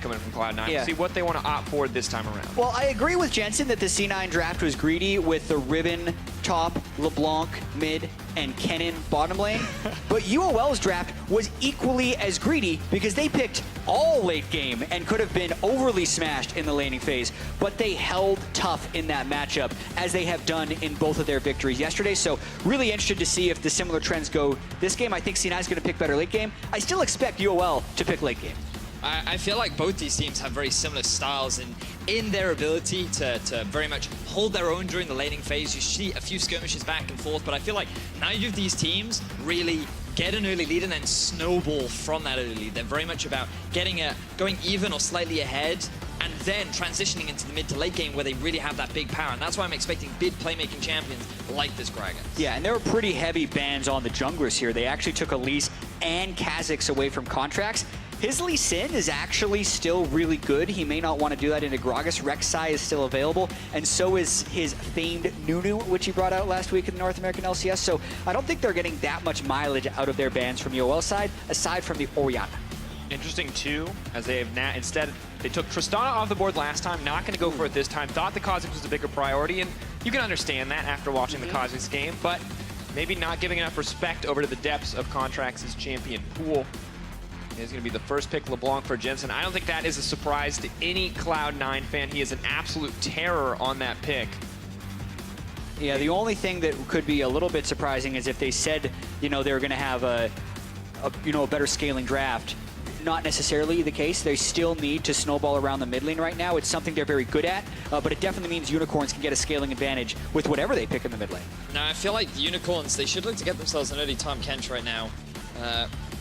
coming from Cloud9. Yeah. See what they want to opt for this time around. Well, I agree with Jensen that the C9 draft was greedy with the Riven top, LeBlanc mid, and Kennen bottom lane. But UOL's draft was equally as greedy because they picked all late game and could have been overly smashed in the laning phase, but they held tough in that matchup as they have done in both of their victories yesterday. So really interested to see if the similar trends go this game. I think C9 is going to pick better late game. I still expect UOL to pick late game. I feel like both these teams have very similar styles in their ability to very much hold their own during the laning phase. You see a few skirmishes back and forth, but I feel like neither of these teams really get an early lead and then snowball from that early lead. They're very much about going even or slightly ahead and then transitioning into the mid to late game where they really have that big power. And that's why I'm expecting big playmaking champions like this Gragas. Yeah, and there were pretty heavy bans on the junglers here. They actually took Elise and Kha'Zix away from contracts. His Lee Sin is actually still really good. He may not want to do that into Gragas. Rek'Sai is still available, and so is his famed Nunu, which he brought out last week in the North American LCS. So I don't think they're getting that much mileage out of their bans from UOL side, aside from the Orianna. Interesting too, as they have now instead they took Tristana off the board last time, not going to go for it this time. Thought the Kha'Zix was a bigger priority, and you can understand that after watching the Kha'Zix game, but maybe not giving enough respect over to the depths of Contracts' champion pool. Is going to be the first pick, LeBlanc for Jensen. I don't think that is a surprise to any Cloud9 fan. He is an absolute terror on that pick. Yeah, the only thing that could be a little bit surprising is if they said, you know, they were going to have a better scaling draft. Not necessarily the case. They still need to snowball around the mid lane right now. It's something they're very good at, but it definitely means Unicorns can get a scaling advantage with whatever they pick in the mid lane. Now, I feel like the Unicorns, they should look to get themselves an early Tahm Kench right now.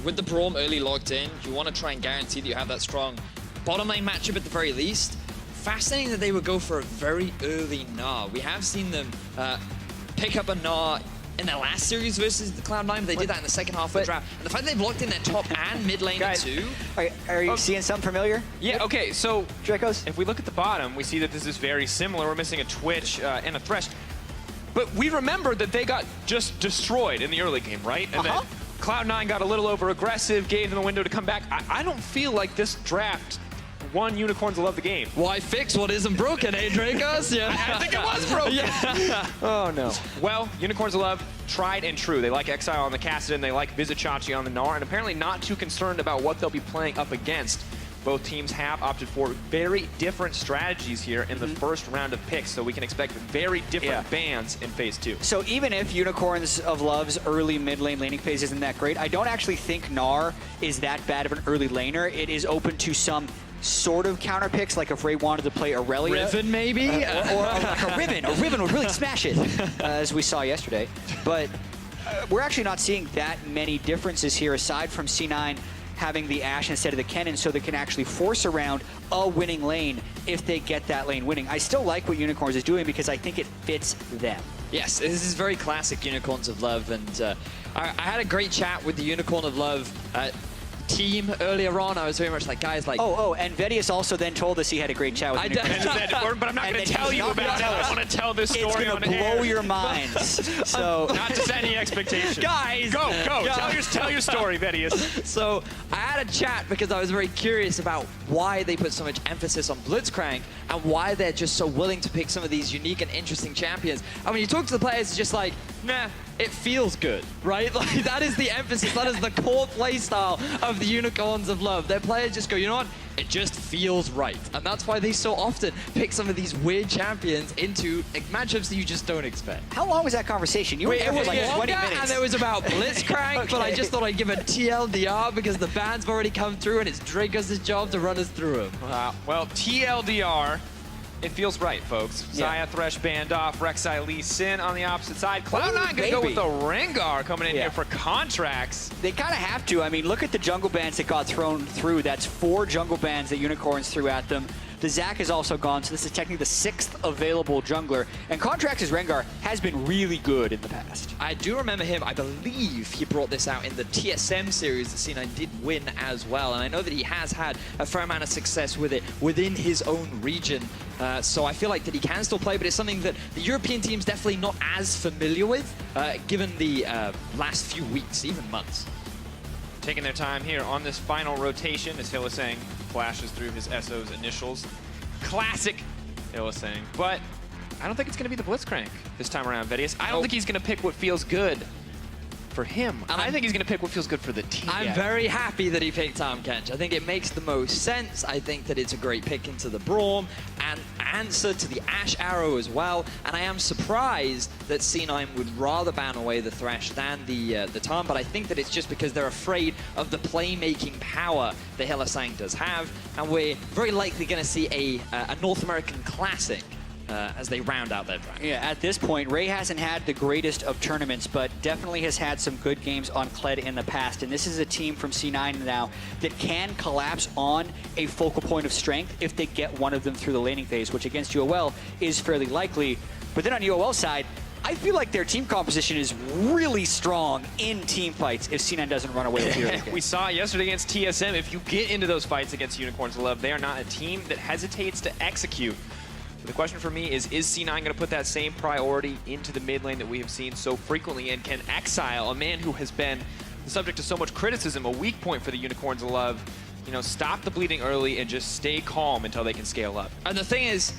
With the Braum early logged in, you want to try and guarantee that you have that strong bottom lane matchup at the very least. Fascinating that they would go for a very early Gnar. We have seen them pick up a Gnar in their last series versus the Cloud9, but they did that in the second half of the draft. And the fact that they've locked in their top and mid lane too. Are you seeing something familiar? Yeah, okay, so Dracos? if we look at the bottom, we see that this is very similar. We're missing a Twitch and a Thresh. But we remember that they got just destroyed in the early game, right? And then Cloud9 got a little over-aggressive, gave them a window to come back. I don't feel like this draft won Unicorns love the game. Why fix what isn't broken, eh, Dracos? Yeah. I think it was broken. Yeah. Oh, no. Well, Unicorns love tried and true. They like Exile on the Kassadin, they like Vizicsacsi on the Gnar, and apparently not too concerned about what they'll be playing up against. Both teams have opted for very different strategies here in the first round of picks, so we can expect very different bans in Phase 2. So even if Unicorns of Love's early mid lane laning phase isn't that great, I don't actually think Gnar is that bad of an early laner. It is open to some sort of counter picks, like if Ray wanted to play Aurelia. Riven, maybe? Or like a Riven. A Riven would really smash it, as we saw yesterday. But we're actually not seeing that many differences here, aside from C9 having the Ashe instead of the Kennen, so they can actually force around a winning lane if they get that lane winning. I still like what Unicorns is doing because I think it fits them. Yes, this is very classic Unicorns of Love, and I had a great chat with the Unicorn of Love team earlier on. I was very much like, guys, like... And Vedius also then told us he had a great chat with I Unicorns. But I'm not going to tell you about it. I want to tell this story It's going to blow your minds. So not to set any expectations. Guys! Go! Tell your story, Vedius. So I had a chat because I was very curious about why they put so much emphasis on Blitzcrank and why they're just so willing to pick some of these unique and interesting champions. And when you talk to the players, it's just like, nah, it feels good, right? Like, that is the emphasis. That is the core play style of the Unicorns of Love. Their players just go, you know what? It just feels right. And that's why they so often pick some of these weird champions into matchups that you just don't expect. how long was that conversation? You were there for like 20 minutes. And it was about Blitzcrank, but I just thought I'd give a TLDR because the bans have already come through and it's Dracos' job to run us through them. Well, TLDR, it feels right, folks. Xayah Thresh banned off, Rek'Sai Lee Sin on the opposite side. Cloud9 gonna go with the Rengar coming in here for Contracts. They kind of have to. I mean, look at the jungle bans that got thrown through. That's 4 jungle bans that Unicorns threw at them. The Zac is also gone, so this is technically the 6th available jungler. And Contracts' Rengar has been really good in the past. I do remember him. I believe he brought this out in the TSM series that C9 did win as well. And I know that he has had a fair amount of success with it within his own region. So I feel like that he can still play, but it's something that the European team's definitely not as familiar with, given the last few weeks, even months. Taking their time here on this final rotation, as Hill is saying. flashes through his SO's initials. Classic Hylissang. But I don't think it's going to be the Blitzcrank this time around, Vedius. I don't think he's going to pick what feels good for him. And I think he's going to pick what feels good for the team. I'm very happy that he picked Tahm Kench. I think it makes the most sense. I think that it's a great pick into the Braum and answer to the Ash Arrow as well. And I am surprised that C9 would rather ban away the Thresh than the Tahm, but I think that it's just because they're afraid of the playmaking power that Hylissang does have. And we're very likely going to see a North American Classic as they round out their draft. Yeah, at this point, Ray hasn't had the greatest of tournaments, but definitely has had some good games on Kled in the past. And this is a team from C9 now that can collapse on a focal point of strength if they get one of them through the laning phase, which against UOL is fairly likely. But then on UOL's side, I feel like their team composition is really strong in team fights if C9 doesn't run away with the early game. We saw yesterday against TSM, if you get into those fights against Unicorns of Love, they are not a team that hesitates to execute. The question for me is C9 going to put that same priority into the mid lane that we have seen so frequently, and can Exile, a man who has been the subject to so much criticism, a weak point for the Unicorns of Love, stop the bleeding early and just stay calm until they can scale up? And the thing is,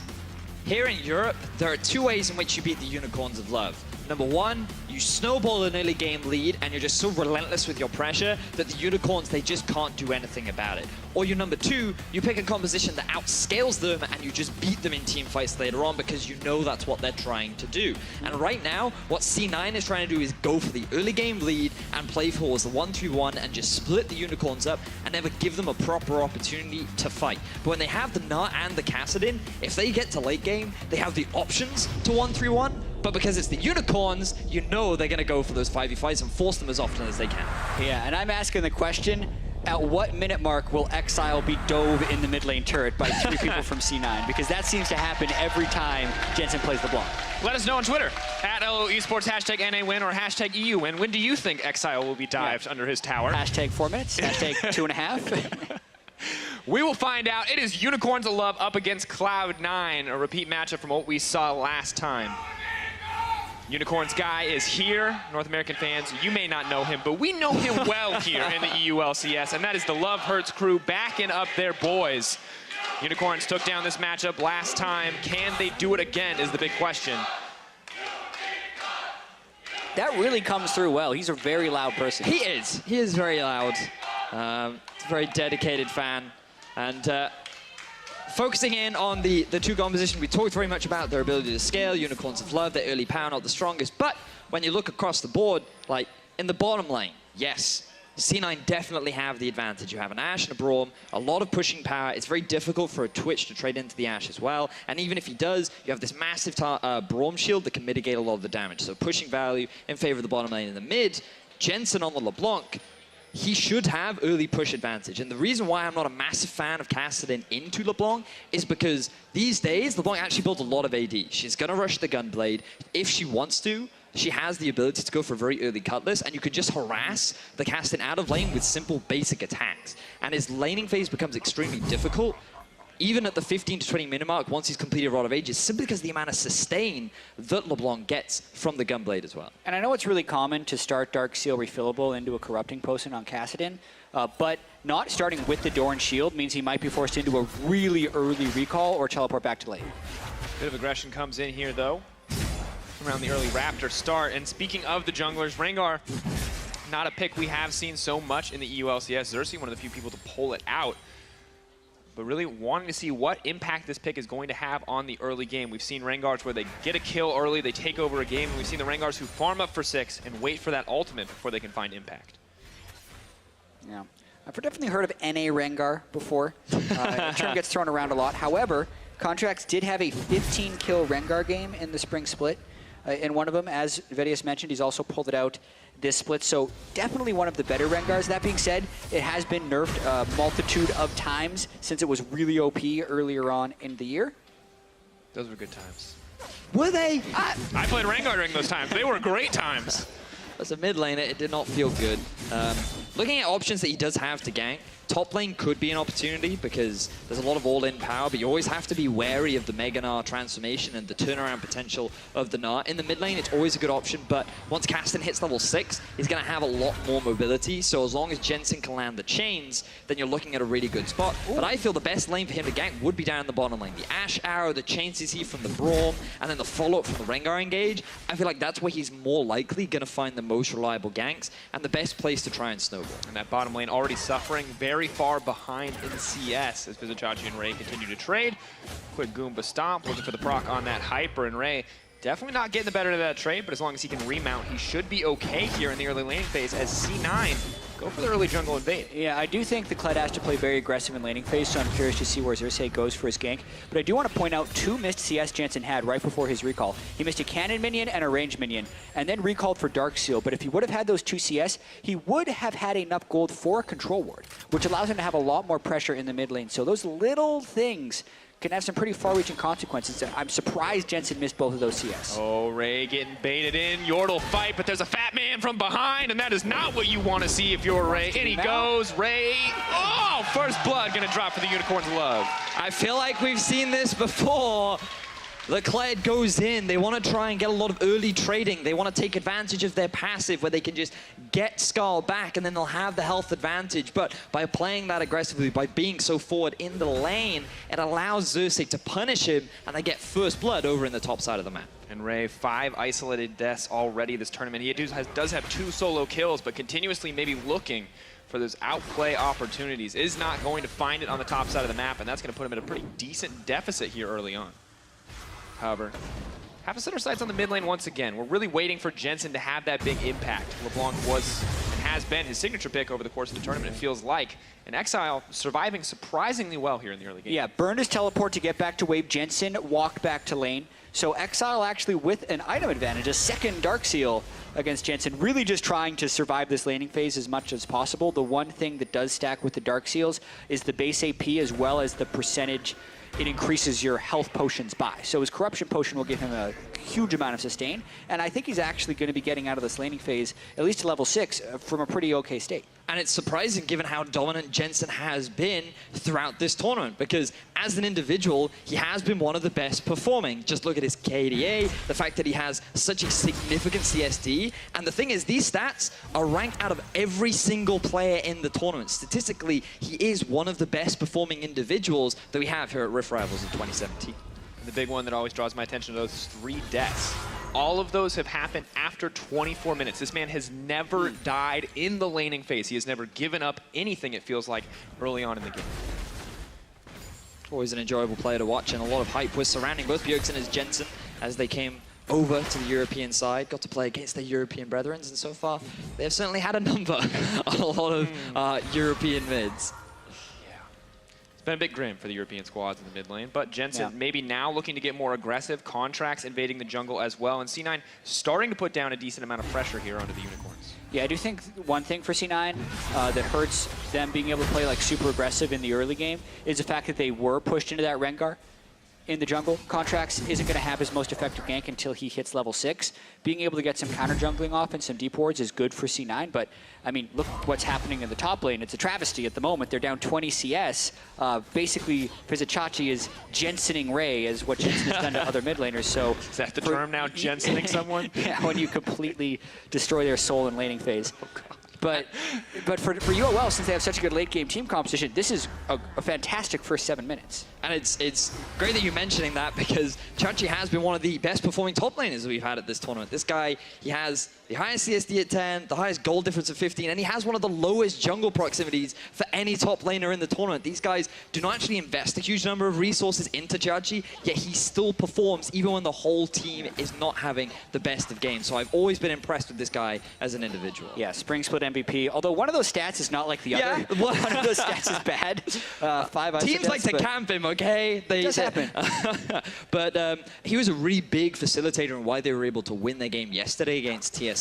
here in Europe, there are two ways in which you beat the Unicorns of Love. Number one, you snowball an early game lead and you're just so relentless with your pressure that the Unicorns, they just can't do anything about it. Or you're number two, you pick a composition that outscales them and you just beat them in team fights later on because you know that's what they're trying to do. And right now, what C9 is trying to do is go for the early game lead and play for the 1-3-1 and just split the Unicorns up and never give them a proper opportunity to fight. But when they have the Nut and the Kassadin, if they get to late game, they have the options to 1-3-1. But because it's the Unicorns, you know they're going to go for those 5v5s and force them as often as they can. Yeah, and I'm asking the question, at what minute mark will Exile be dove in the mid lane turret by 3 people from C9? Because that seems to happen every time Jensen plays the block. Let us know on Twitter, at LO Esports, hashtag NAWin or hashtag EUWin. When do you think Exile will be dived under his tower? Hashtag 4 minutes, hashtag 2.5. We will find out. It is Unicorns of Love up against Cloud9, a repeat matchup from what we saw last time. Unicorns guy is here. North American fans, you may not know him, but we know him well here in the EULCS, and that is the Love Hurts crew backing up their boys. Unicorns took down this matchup last time. Can they do it again is the big question. That really comes through well. He's a very loud person. He is. He is very loud. A very dedicated fan. And focusing in on the two compositions, we talked very much about their ability to scale. Unicorns of Love, their early power, not the strongest. But when you look across the board, like in the bottom lane, yes, C9 definitely have the advantage. You have an Ashe and a Braum, a lot of pushing power. It's very difficult for a Twitch to trade into the Ashe as well. And even if he does, you have this massive Braum shield that can mitigate a lot of the damage. So pushing value in favor of the bottom lane. In the mid, Jensen on the LeBlanc, he should have early push advantage. And the reason why I'm not a massive fan of Kassadin into LeBlanc is because these days, LeBlanc actually builds a lot of AD. She's going to rush the Gunblade. If she wants to, she has the ability to go for a very early Cutlass, and you can just harass the Kassadin out of lane with simple basic attacks. And his laning phase becomes extremely difficult, even at the 15 to 20 minute mark once he's completed Rod of Ages, simply because of the amount of sustain that LeBlanc gets from the Gunblade as well. And I know it's really common to start Dark Seal refillable into a Corrupting Potion on Kassadin, but not starting with the Doran Shield means he might be forced into a really early recall or teleport back to lane. Bit of aggression comes in here, though, around the early Raptor start. And speaking of the junglers, Rengar, not a pick we have seen so much in the EULCS. Xerxes, one of the few people to pull it out. But really wanting to see what impact this pick is going to have on the early game. We've seen Rengars where they get a kill early, they take over a game, and we've seen the Rengars who farm up for 6 and wait for that ultimate before they can find impact. Yeah, I've definitely heard of NA Rengar before. The term gets thrown around a lot. However, Contracts did have a 15-kill Rengar game in the spring split. In one of them, as Vedius mentioned, he's also pulled it out this split, so definitely one of the better Rengars. That being said, it has been nerfed a multitude of times since it was really OP earlier on in the year. Those were good times. Were they? I played Rengar during those times. They were great times. As a mid laner, it did not feel good. Looking at options that he does have to gank, Top lane could be an opportunity because there's a lot of all-in power, but you always have to be wary of the Mega Gnar transformation and the turnaround potential of the Gnar. In the mid lane, it's always a good option, but once Casten hits level 6, he's going to have a lot more mobility. So as long as Jensen can land the chains, then you're looking at a really good spot. But I feel the best lane for him to gank would be down in the bottom lane. The Ashe Arrow, the chain CC from the Braum, and then the follow-up from the Rengar engage. I feel like that's where he's more likely going to find the most reliable ganks and the best place to try and snowball. And that bottom lane already suffering very far behind in CS as Vizicsacsi and Ray continue to trade. Quick Goomba stomp, looking for the proc on that Hyper, and Ray definitely not getting the better of that trade, but as long as he can remount, he should be okay here in the early lane phase as C9 go for the early jungle invade. Yeah, I do think the Kled has to play very aggressive in laning phase, so I'm curious to see where Xerxes goes for his gank. But I do want to point out 2 missed CS Jensen had right before his recall. He missed a cannon minion and a range minion, and then recalled for Dark Seal. But if he would have had those 2 CS, he would have had enough gold for a control ward, which allows him to have a lot more pressure in the mid lane. So those little things can have some pretty far-reaching consequences. I'm surprised Jensen missed both of those CS. Oh, Ray getting baited in. Yordle fight, but there's a fat man from behind, and that is not what you want to see if you're Ray. And he goes, Ray. Oh, first blood gonna drop for the Unicorns Love. I feel like we've seen this before. The Kled goes in, they want to try and get a lot of early trading. They want to take advantage of their passive where they can just get Skull back and then they'll have the health advantage. But by playing that aggressively, by being so forward in the lane, it allows Xerxes to punish him and they get first blood over in the top side of the map. And Ray, 5 isolated deaths already this tournament. He does have 2 solo kills, but continuously maybe looking for those outplay opportunities. Is not going to find it on the top side of the map, and that's going to put him at a pretty decent deficit here early on. However, have to set our sights on the mid lane once again. We're really waiting for Jensen to have that big impact. LeBlanc was and has been his signature pick over the course of the tournament, it feels like. And Exile surviving surprisingly well here in the early game. Yeah, burned his teleport to get back to wave. Jensen walked back to lane. So Exile actually with an item advantage, a second Dark Seal against Jensen, really just trying to survive this laning phase as much as possible. The one thing that does stack with the Dark Seals is the base AP as well as the percentage it increases your health potions by. So his Corruption Potion will give him a huge amount of sustain, and I think he's actually going to be getting out of this laning phase, at least to level 6, from a pretty okay state. And it's surprising given how dominant Jensen has been throughout this tournament, because as an individual, he has been one of the best performing. Just look at his KDA, the fact that he has such a significant CSD, and the thing is, these stats are ranked out of every single player in the tournament. Statistically, he is one of the best performing individuals that we have here at Rift Rivals in 2017. The big one that always draws my attention to those 3 deaths. All of those have happened after 24 minutes. This man has never died in the laning phase. He has never given up anything, it feels like, early on in the game. Always an enjoyable player to watch, and a lot of hype was surrounding both Bjergsen and Jensen as they came over to the European side, got to play against their European brethren, and so far they've certainly had a number on a lot of European mids. Been a bit grim for the European squads in the mid lane, but Jensen maybe now looking to get more aggressive, contracts invading the jungle as well, and C9 starting to put down a decent amount of pressure here onto the Unicorns. Yeah, I do think one thing for C9 that hurts them being able to play like super aggressive in the early game is the fact that they were pushed into that Rengar in the jungle. Contracts isn't going to have his most effective gank until he hits level 6. Being able to get some counter jungling off and some deep wards is good for C9, but I mean, look what's happening in the top lane. It's a travesty at the moment. They're down 20 CS. Basically, Vizicsacsi is Jensening Ray, as what Jensen has done to other mid laners. So is that the term now, Jensening someone? Yeah, when you completely destroy their soul in laning phase. But for UOL, since they have such a good late game team composition, this is a fantastic first 7 minutes. And it's great that you're mentioning that, because Chachi has been one of the best performing top laners that we've had at this tournament. This guy, he has the highest CSD at 10, the highest gold difference of 15, and he has one of the lowest jungle proximities for any top laner in the tournament. These guys do not actually invest a huge number of resources into Chachi, yet he still performs even when the whole team is not having the best of games. So I've always been impressed with this guy as an individual. Yeah, Spring Split MVP. Although one of those stats is not like the other. One of those stats is bad. 5 teams like to camp him, okay? It does happen. But he was a really big facilitator in why they were able to win their game yesterday against TSM.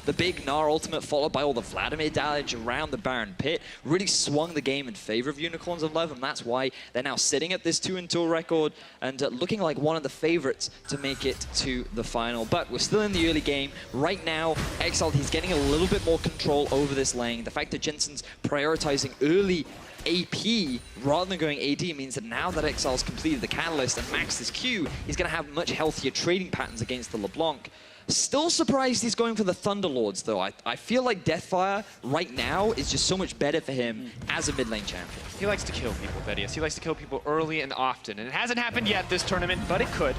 The big Gnar ultimate followed by all the Vladimir damage around the Baron Pit really swung the game in favor of Unicorns of Love, and that's why they're now sitting at this 2-2 record and looking like one of the favorites to make it to the final. But we're still in the early game. Right now, Exiled, he's getting a little bit more control over this lane. The fact that Jensen's prioritizing early AP rather than going AD means that now that Exile's completed the Catalyst and maxed his Q, he's going to have much healthier trading patterns against the LeBlanc. Still surprised he's going for the Thunderlords, though. I feel like Deathfire right now is just so much better for him as a mid lane champion. He likes to kill people, Vedius. He likes to kill people early and often. And it hasn't happened yet this tournament, but it could.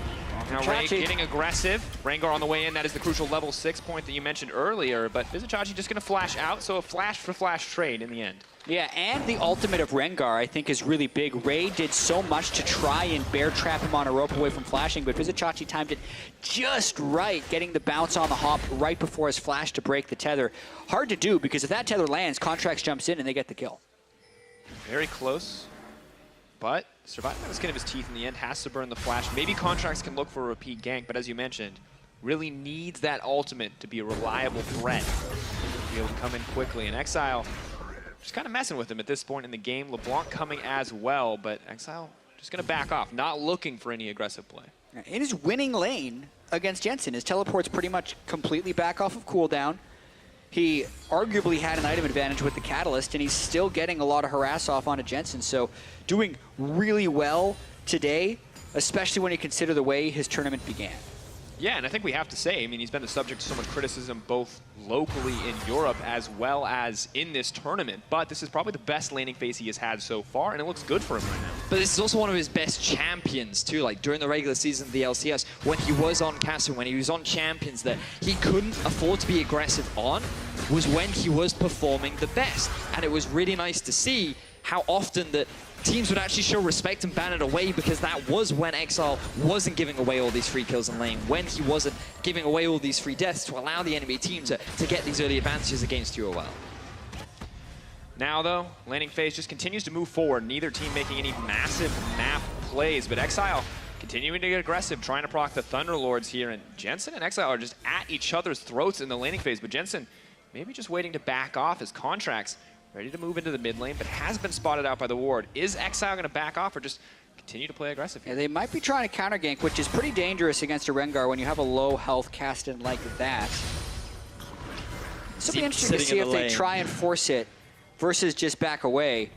Now Ray getting aggressive. Rengar on the way in. That is the crucial level 6 point that you mentioned earlier. But Vizicsacsi just going to flash out, so a flash-for-flash trade in the end. Yeah, and the ultimate of Rengar, I think, is really big. Ray did so much to try and bear trap him on a rope away from flashing, but Vizicsacsi timed it just right, getting the bounce on the hop right before his flash to break the tether. Hard to do, because if that tether lands, Contracts jumps in and they get the kill. Very close, but surviving by the skin of his teeth in the end, has to burn the flash. Maybe Contracts can look for a repeat gank, but as you mentioned, really needs that ultimate to be a reliable threat. To be able to come in quickly, and Exile just kind of messing with him at this point in the game. LeBlanc coming as well, but Exile just going to back off, not looking for any aggressive play. In his winning lane against Jensen, his teleport's pretty much completely back off of cooldown. He arguably had an item advantage with the Catalyst, and he's still getting a lot of harass off onto Jensen. So doing really well today, especially when you consider the way his tournament began. Yeah, and I think we have to say, I mean, he's been the subject of so much criticism both locally in Europe as well as in this tournament. But this is probably the best laning phase he has had so far, and it looks good for him right now. But this is also one of his best champions, too. Like, during the regular season of the LCS, when he was on Castle, when he was on champions that he couldn't afford to be aggressive on, was when he was performing the best. And it was really nice to see how often that teams would actually show respect and ban it away, because that was when Exile wasn't giving away all these free kills in lane, when he wasn't giving away all these free deaths to allow the enemy team to get these early advantages against UOL. Now, though, laning phase just continues to move forward. Neither team making any massive map plays, but Exile continuing to get aggressive, trying to proc the Thunderlords here, and Jensen and Exile are just at each other's throats in the laning phase, but Jensen maybe just waiting to back off his Contracts. Ready to move into the mid lane, but has been spotted out by the ward. Is Exile going to back off or just continue to play aggressive here? Yeah, they might be trying to counter gank, which is pretty dangerous against a Rengar when you have a low health cast in like that. This will be interesting to see if they try and force it versus just back away.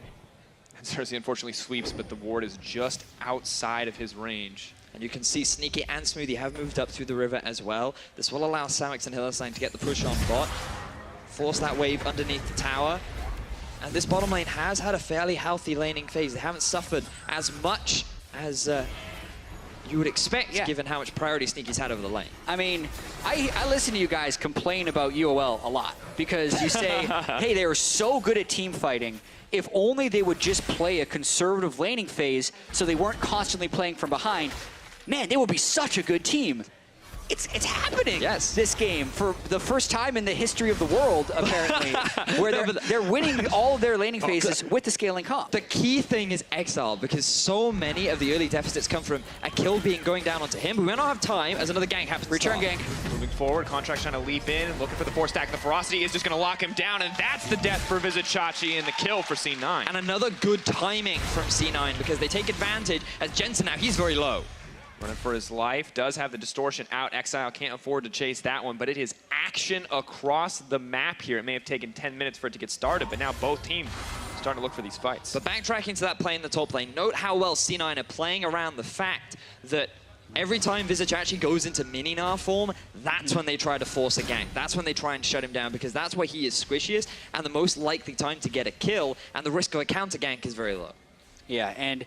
And Cersei unfortunately sweeps, but the ward is just outside of his range. And you can see Sneaky and Smoothie have moved up through the river as well. This will allow Samix and Hylissang to get the push on bot, force that wave underneath the tower. And this bottom lane has had a fairly healthy laning phase. They haven't suffered as much as you would expect, given how much priority Sneaky's had over the lane. I mean, I listen to you guys complain about UOL a lot, because you say, hey, they were so good at team fighting. If only they would just play a conservative laning phase so they weren't constantly playing from behind, man, they would be such a good team. It's happening this game for the first time in the history of the world, apparently, where they're winning all of their laning phases with the scaling comp. The key thing is Exile, because so many of the early deficits come from a kill being going down onto him. We may not have time as another gank happens. Return gank. Moving forward, Contracts trying to leap in, looking for the 4-stack. The Ferocity is just going to lock him down, and that's the death for Vizicsacsi and the kill for C9. And another good timing from C9, because they take advantage as Jensen now, he's very low. Running for his life, does have the distortion out. Exile can't afford to chase that one, but it is action across the map here. It may have taken 10 minutes for it to get started, but now both teams starting to look for these fights. But backtracking to that play in the top lane, note how well C9 are playing around the fact that every time Vizicsacsi goes into mini-Gnar form, that's when they try to force a gank. That's when they try and shut him down, because that's where he is squishiest and the most likely time to get a kill, and the risk of a counter gank is very low. Yeah, and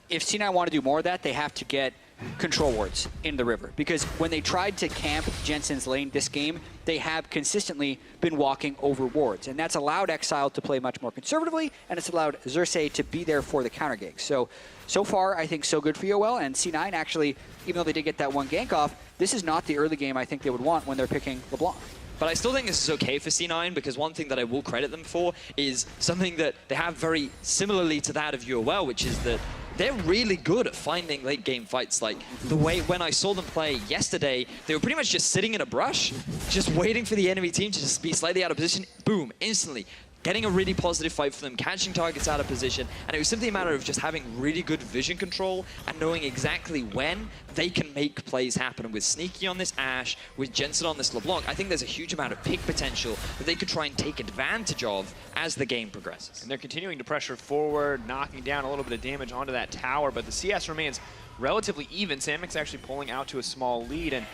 if C9 want to do more of that, they have to get control wards in the river, because when they tried to camp Jensen's lane this game, they have consistently been walking over wards, and that's allowed Exile to play much more conservatively, and it's allowed Xerxes to be there for the counter gank. So far, I think so good for UOL, and C9 actually, even though they did get that one gank off, this is not the early game I think they would want when they're picking LeBlanc. But I still think this is okay for C9, because one thing that I will credit them for is something that they have very similarly to that of UOL, which is that they're really good at finding late game fights. Like the way when I saw them play yesterday, they were pretty much just sitting in a brush, just waiting for the enemy team to just be slightly out of position. Boom, instantly. getting a really positive fight for them, catching targets out of position, and it was simply a matter of just having really good vision control and knowing exactly when they can make plays happen. And with Sneaky on this Ashe, with Jensen on this LeBlanc, I think there's a huge amount of pick potential that they could try and take advantage of as the game progresses. And they're continuing to pressure forward, knocking down a little bit of damage onto that tower, but the CS remains relatively even. Samic's actually pulling out to a small lead, and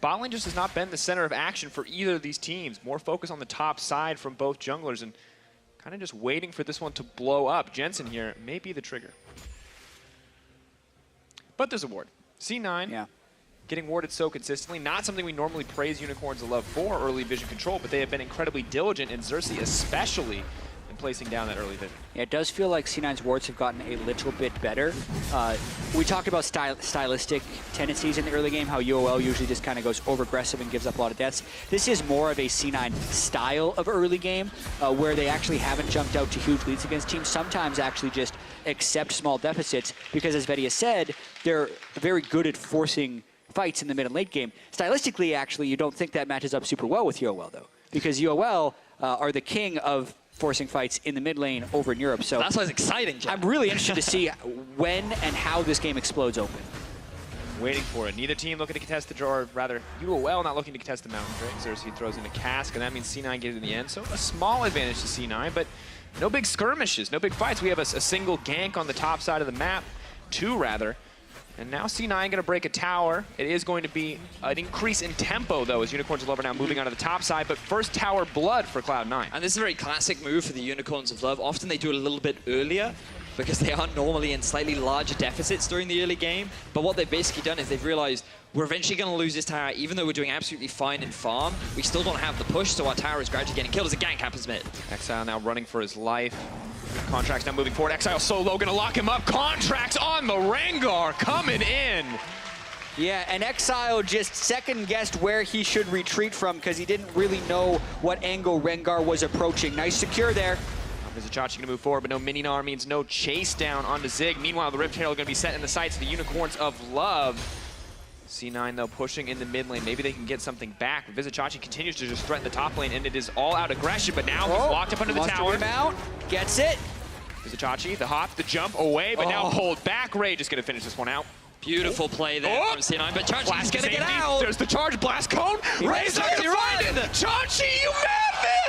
bot lane just has not been the center of action for either of these teams. More focus on the top side from both junglers and kind of just waiting for this one to blow up. Jensen here may be the trigger. But there's a ward. C9 getting warded so consistently. Not something we normally praise Unicorns of Love for, early vision control, but they have been incredibly diligent, and Xerxes especially, in placing down that early vision. Yeah, it does feel like C9's wards have gotten a little bit better. We talked about stylistic tendencies in the early game, how UOL usually just kind of goes over-aggressive and gives up a lot of deaths. This is more of a C9 style of early game, where they actually haven't jumped out to huge leads against teams, sometimes actually just accept small deficits, because as Vedia said, they're very good at forcing fights in the mid and late game. Stylistically, actually, you don't think that matches up super well with UOL, though, because UOL are the king of forcing fights in the mid lane over in Europe. So that's why it's exciting, Jack. I'm really interested to see when and how this game explodes open. Waiting for it. Neither team looking to contest the draw, or rather, UOL not looking to contest the Mountain Drake. Xerxes throws in a cask, and that means C9 gets in the end. So a small advantage to C9, but no big skirmishes, no big fights. We have a single gank on the top side of the map, two rather. And now C9 going to break a tower. It is going to be an increase in tempo, though, as Unicorns of Love are now moving onto the top side. But first tower blood for Cloud9. And this is a very classic move for the Unicorns of Love. Often they do it a little bit earlier because they are normally in slightly larger deficits during the early game. But what they've basically done is they've realized we're eventually going to lose this tower, even though we're doing absolutely fine in farm. We still don't have the push, so our tower is gradually getting killed as a gank happens mid. Exile now running for his life. Contract's now moving forward. Exile solo gonna lock him up. Contract's on the Rengar coming in. Yeah, and Exile just second-guessed where he should retreat from because he didn't really know what angle Rengar was approaching. Nice secure there. Vizicsacsi gonna move forward, but no Mini-Gnar means no chase down onto Zig. Meanwhile, the Rift Herald gonna be set in the sights of the Unicorns of Love. C9, though, pushing in the mid lane. Maybe they can get something back. Vizicsacsi continues to just threaten the top lane, and it is all-out aggression, but now he's locked up under the tower. Him out, gets it. Vizicsacsi, the hop, the jump, away, but now pulled back. Ray just gonna finish this one out. Beautiful play there from C9, but Chachi's gonna get out. There's the charge, blast cone. Ray's not gonna find it. Chachi, you madman!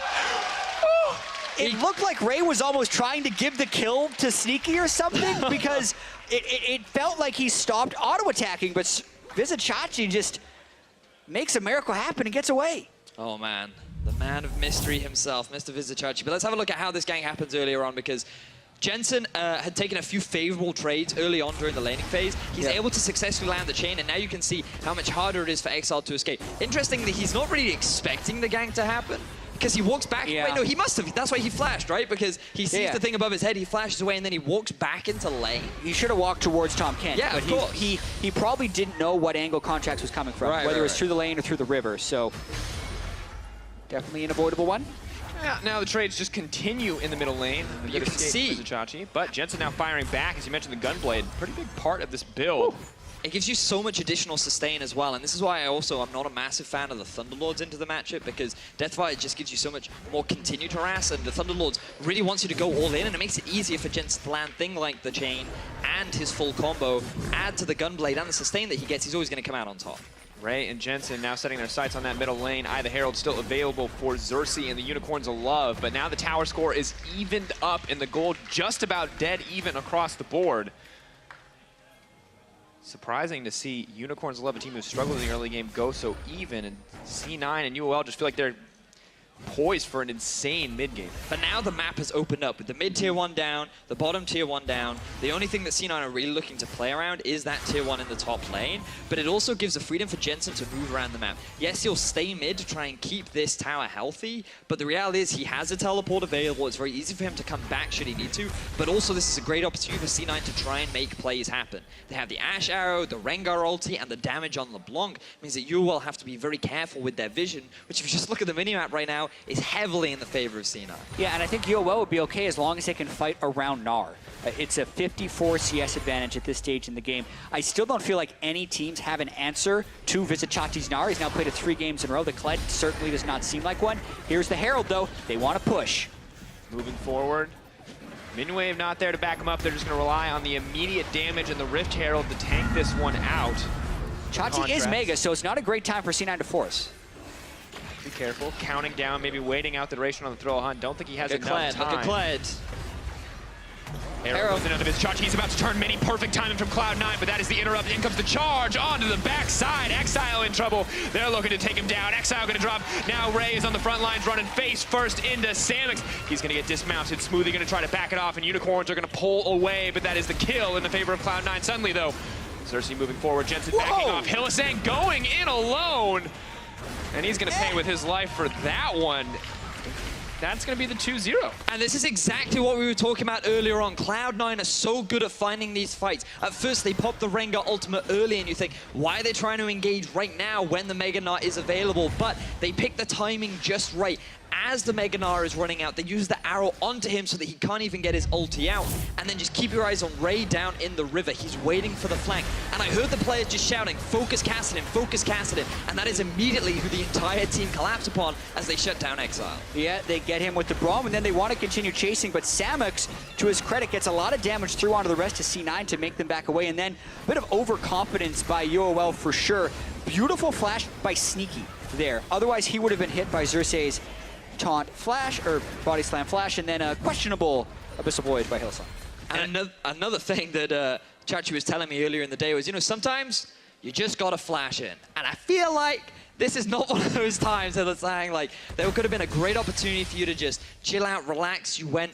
It looked like Ray was almost trying to give the kill to Sneaky or something because it felt like he stopped auto-attacking, but Vizicsacsi just makes a miracle happen and gets away. Oh man, the man of mystery himself, Mr. Vizicsacsi. But let's have a look at how this gang happens earlier on, because Jensen had taken a few favorable trades early on during the laning phase. He's able to successfully land the chain, and now you can see how much harder it is for Exile to escape. Interestingly, he's not really expecting the gank to happen, because he walks back. Wait, no, he must have. That's why he flashed, right? Because he sees the thing above his head, he flashes away, and then he walks back into lane. He should have walked towards Tahm Kench. Yeah, but of course. He probably didn't know what angle Contracts was coming from, whether it was through the lane or through the river. So definitely an avoidable one. Yeah, now the trades just continue in the middle lane. You can see Vizicsacsi, but Jensen now firing back, as you mentioned, the Gunblade. Pretty big part of this build. It gives you so much additional sustain as well, and this is why I'm not a massive fan of the Thunderlords into the matchup, because Deathfire just gives you so much more continued harass, and the Thunderlords really wants you to go all in, and it makes it easier for Jensen to land things like the chain and his full combo. Add to the Gunblade and the sustain that he gets, he's always going to come out on top. Ray and Jensen now setting their sights on that middle lane. The Herald still available for Xerxes and the Unicorns of Love, but now the tower score is evened up, and the gold just about dead even across the board. Surprising to see Unicorns of Love, a team who struggled in the early game, go so even, and C9 and UOL just feel like they're poised for an insane mid game. But now the map has opened up with the mid tier 1 down, the bottom tier 1 down. The only thing that C9 are really looking to play around is that tier 1 in the top lane, but it also gives the freedom for Jensen to move around the map. Yes, he'll stay mid to try and keep this tower healthy, but the reality is he has a teleport available. It's very easy for him to come back should he need to, but also this is a great opportunity for C9 to try and make plays happen. They have the Ashe Arrow, the Rengar ulti, and the damage on LeBlanc. It means that you will have to be very careful with their vision, which if you just look at the minimap right now, is heavily in the favor of C9. Yeah, and I think UOL would be okay as long as they can fight around Gnar. It's a 54 CS advantage at this stage in the game. I still don't feel like any teams have an answer to Vizicsacsi's Gnar. He's now played it 3 games in a row. The Kled certainly does not seem like one. Here's the Herald, though. They want to push. Moving forward. Minwave not there to back him up. They're just going to rely on the immediate damage and the Rift Herald to tank this one out. Chachi is Mega, so it's not a great time for C9 to force. Be careful. Counting down, maybe waiting out the duration on the throw hunt. Don't think he has Look at enough Kled, time. look at Kled. Arrow goes another Vizicsacsi. He's about to turn many. Perfect timing from Cloud9, but that is the interrupt. In comes the charge onto the backside. Exile in trouble. They're looking to take him down. Exile going to drop. Now Ray is on the front lines running face first into Samux. He's going to get dismounted. Smoothie going to try to back it off, and Unicorns are going to pull away, but that is the kill in the favor of Cloud9. Suddenly, though, Xerxes moving forward. Jensen backing off. Hylissang going in alone, and he's going to pay with his life for that one. That's going to be the 2-0. And this is exactly what we were talking about earlier on. Cloud9 are so good at finding these fights. At first, they pop the Rengar ultimate early, and you think, why are they trying to engage right now when the Mega Gnar is available? But they pick the timing just right. As the Mega Gnar is running out, they use the arrow onto him so that he can't even get his ulti out. And then just keep your eyes on Ray down in the river. He's waiting for the flank. And I heard the players just shouting, focus Kassadin, focus Kassadin. And that is immediately who the entire team collapse upon as they shut down Exile. Yeah, they get him with the Braum, and then they want to continue chasing, but Samux, to his credit, gets a lot of damage through onto the rest of C9 to make them back away, and then a bit of overconfidence by UOL for sure. Beautiful flash by Sneaky there. Otherwise, he would have been hit by Xerxes' taunt flash, or body slam flash, and then a questionable Abyssal Voyage by Hylissang. And another thing that Chachi was telling me earlier in the day was, you know, sometimes you just got to flash in. And I feel like this is not one of those times that it's saying, like, there could have been a great opportunity for you to just chill out, relax. You went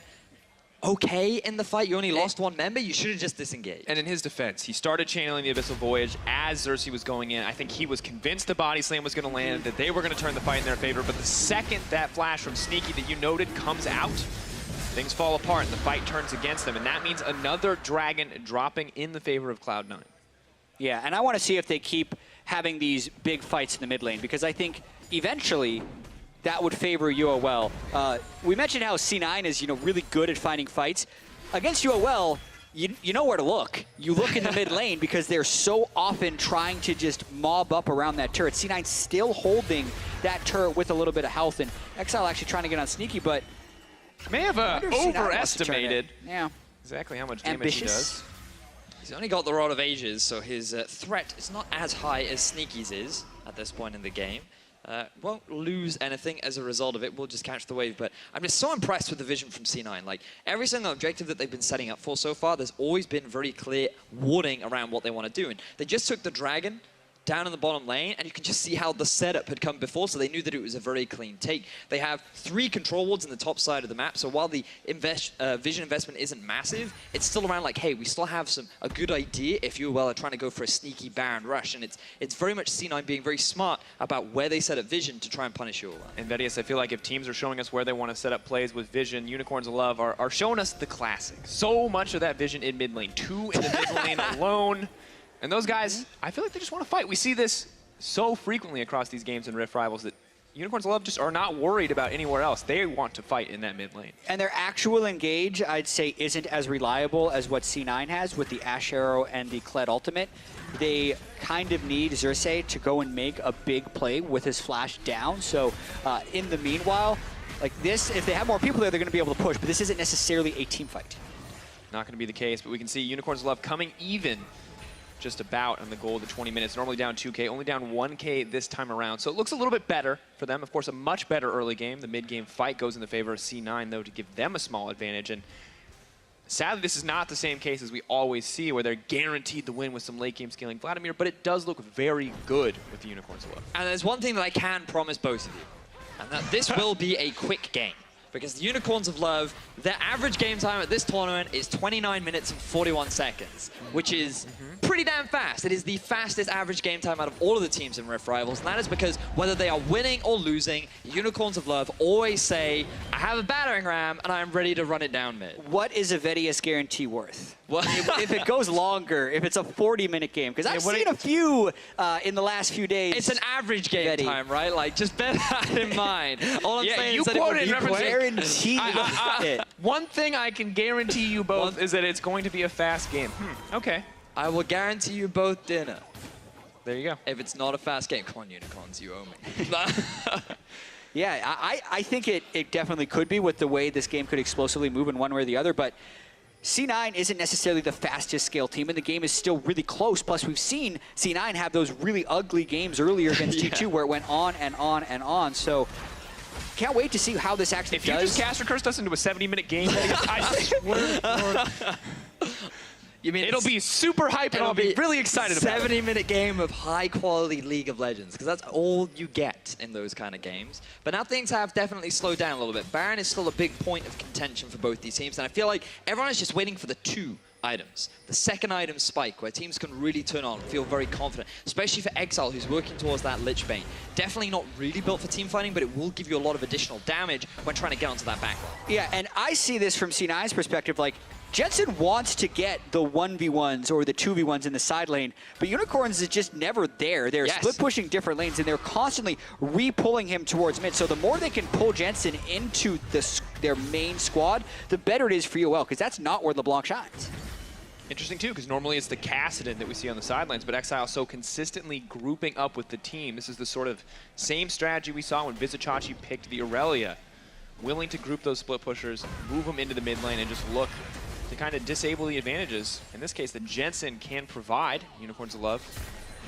okay in the fight. You only lost 1 member. You should have just disengaged. And in his defense, he started channeling the Abyssal Voyage as Xerxes was going in. I think he was convinced the body slam was going to land, that they were going to turn the fight in their favor. But the second that flash from Sneaky that you noted comes out, things fall apart and the fight turns against them. And that means another Dragon dropping in the favor of Cloud9. Yeah, and I want to see if they keep having these big fights in the mid lane, because I think eventually that would favor UOL. We mentioned how C9 is, really good at finding fights. Against UOL, you know where to look. You look in the mid lane because they're so often trying to just mob up around that turret. C9 still holding that turret with a little bit of health, and Exile actually trying to get on Sneaky, but may have overestimated yeah. exactly how much damage he does. He's only got the Rod of Ages, so his threat is not as high as Sneaky's is at this point in the game. Won't lose anything as a result of it. We'll just catch the wave. But I'm just so impressed with the vision from C9. Like, every single objective that they've been setting up for so far, there's always been very clear wording around what they want to do. And they just took the Dragon down in the bottom lane, and you can just see how the setup had come before, so they knew that it was a very clean take. They have 3 control wards in the top side of the map, so while the vision investment isn't massive, it's still around like, hey, we still have a good idea if you are trying to go for a sneaky Baron rush, and it's very much C9 being very smart about where they set up vision to try and punish you all. And Vedius, I feel like if teams are showing us where they want to set up plays with vision, Unicorns of Love are showing us the classic. So much of that vision in mid lane, 2 in the mid lane alone. And those guys, I feel like they just want to fight. We see this so frequently across these games in Rift Rivals that Unicorns of Love just are not worried about anywhere else. They want to fight in that mid lane. And their actual engage, I'd say, isn't as reliable as what C9 has with the Ash Arrow and the Kled Ultimate. They kind of need Xerxes to go and make a big play with his flash down. So in the meanwhile, like this, if they have more people there, they're going to be able to push. But this isn't necessarily a team fight. Not going to be the case, but we can see Unicorns of Love coming even just about on the goal of the 20 minutes. Normally down 2K, only down 1K this time around. So it looks a little bit better for them. Of course, a much better early game. The mid-game fight goes in the favor of C9, though, to give them a small advantage. And sadly, this is not the same case as we always see, where they're guaranteed the win with some late-game scaling Vladimir, but it does look very good with the Unicorns of Love. And there's one thing that I can promise both of you, and that this will be a quick game. Because the Unicorns of Love, their average game time at this tournament is 29 minutes and 41 seconds, which is pretty damn fast. It is the fastest average game time out of all of the teams in Rift Rivals, and that is because whether they are winning or losing, Unicorns of Love always say, have a battering ram, and I'm ready to run it down mid. What is a Vedius guarantee worth? What? If it goes longer, if it's a 40-minute game, because I've what seen a few in the last few days. It's an average game Vedi. time, right? Like, just bear that in mind. All I'm Yeah, saying you is that it quoted would be in reference to- quick. guarantee it. One thing I can guarantee you both is that it's going to be a fast game. Okay. I will guarantee you both dinner. There you go. If it's not a fast game. Come on, Unicorns, you owe me. Yeah, I think it definitely could be with the way this game could explosively move in one way or the other, but C9 isn't necessarily the fastest scale team, and the game is still really close. Plus, we've seen C9 have those really ugly games earlier against Yeah. T2 where it went on and on and on. So can't wait to see how this actually If you does. just caster cursed us into a 70-minute game, I swear, You mean it'll be super hype, and I'll be really excited about it. 70-minute game of high-quality League of Legends, because that's all you get in those kind of games. But now things have definitely slowed down a little bit. Baron is still a big point of contention for both these teams, and I feel like everyone is just waiting for the 2 items. The second item spike, where teams can really turn on, feel very confident, especially for Exile, who's working towards that Lich Bane. Definitely not really built for team fighting, but it will give you a lot of additional damage when trying to get onto that backline. Yeah, and I see this from C9's perspective, like, Jensen wants to get the 1v1s or the 2v1s in the side lane, but Unicorns is just never there. They're Yes. split pushing different lanes, and they're constantly re-pulling him towards mid. So the more they can pull Jensen into their main squad, the better it is for UOL, because that's not where LeBlanc shines. Interesting, too, because normally it's the Kassadin that we see on the sidelines, but Exile so consistently grouping up with the team. This is the sort of same strategy we saw when Vizicsacsi picked the Aurelia. Willing to group those split pushers, move them into the mid lane, and just look to kind of disable the advantages. In this case, that Jensen can provide. Unicorns of Love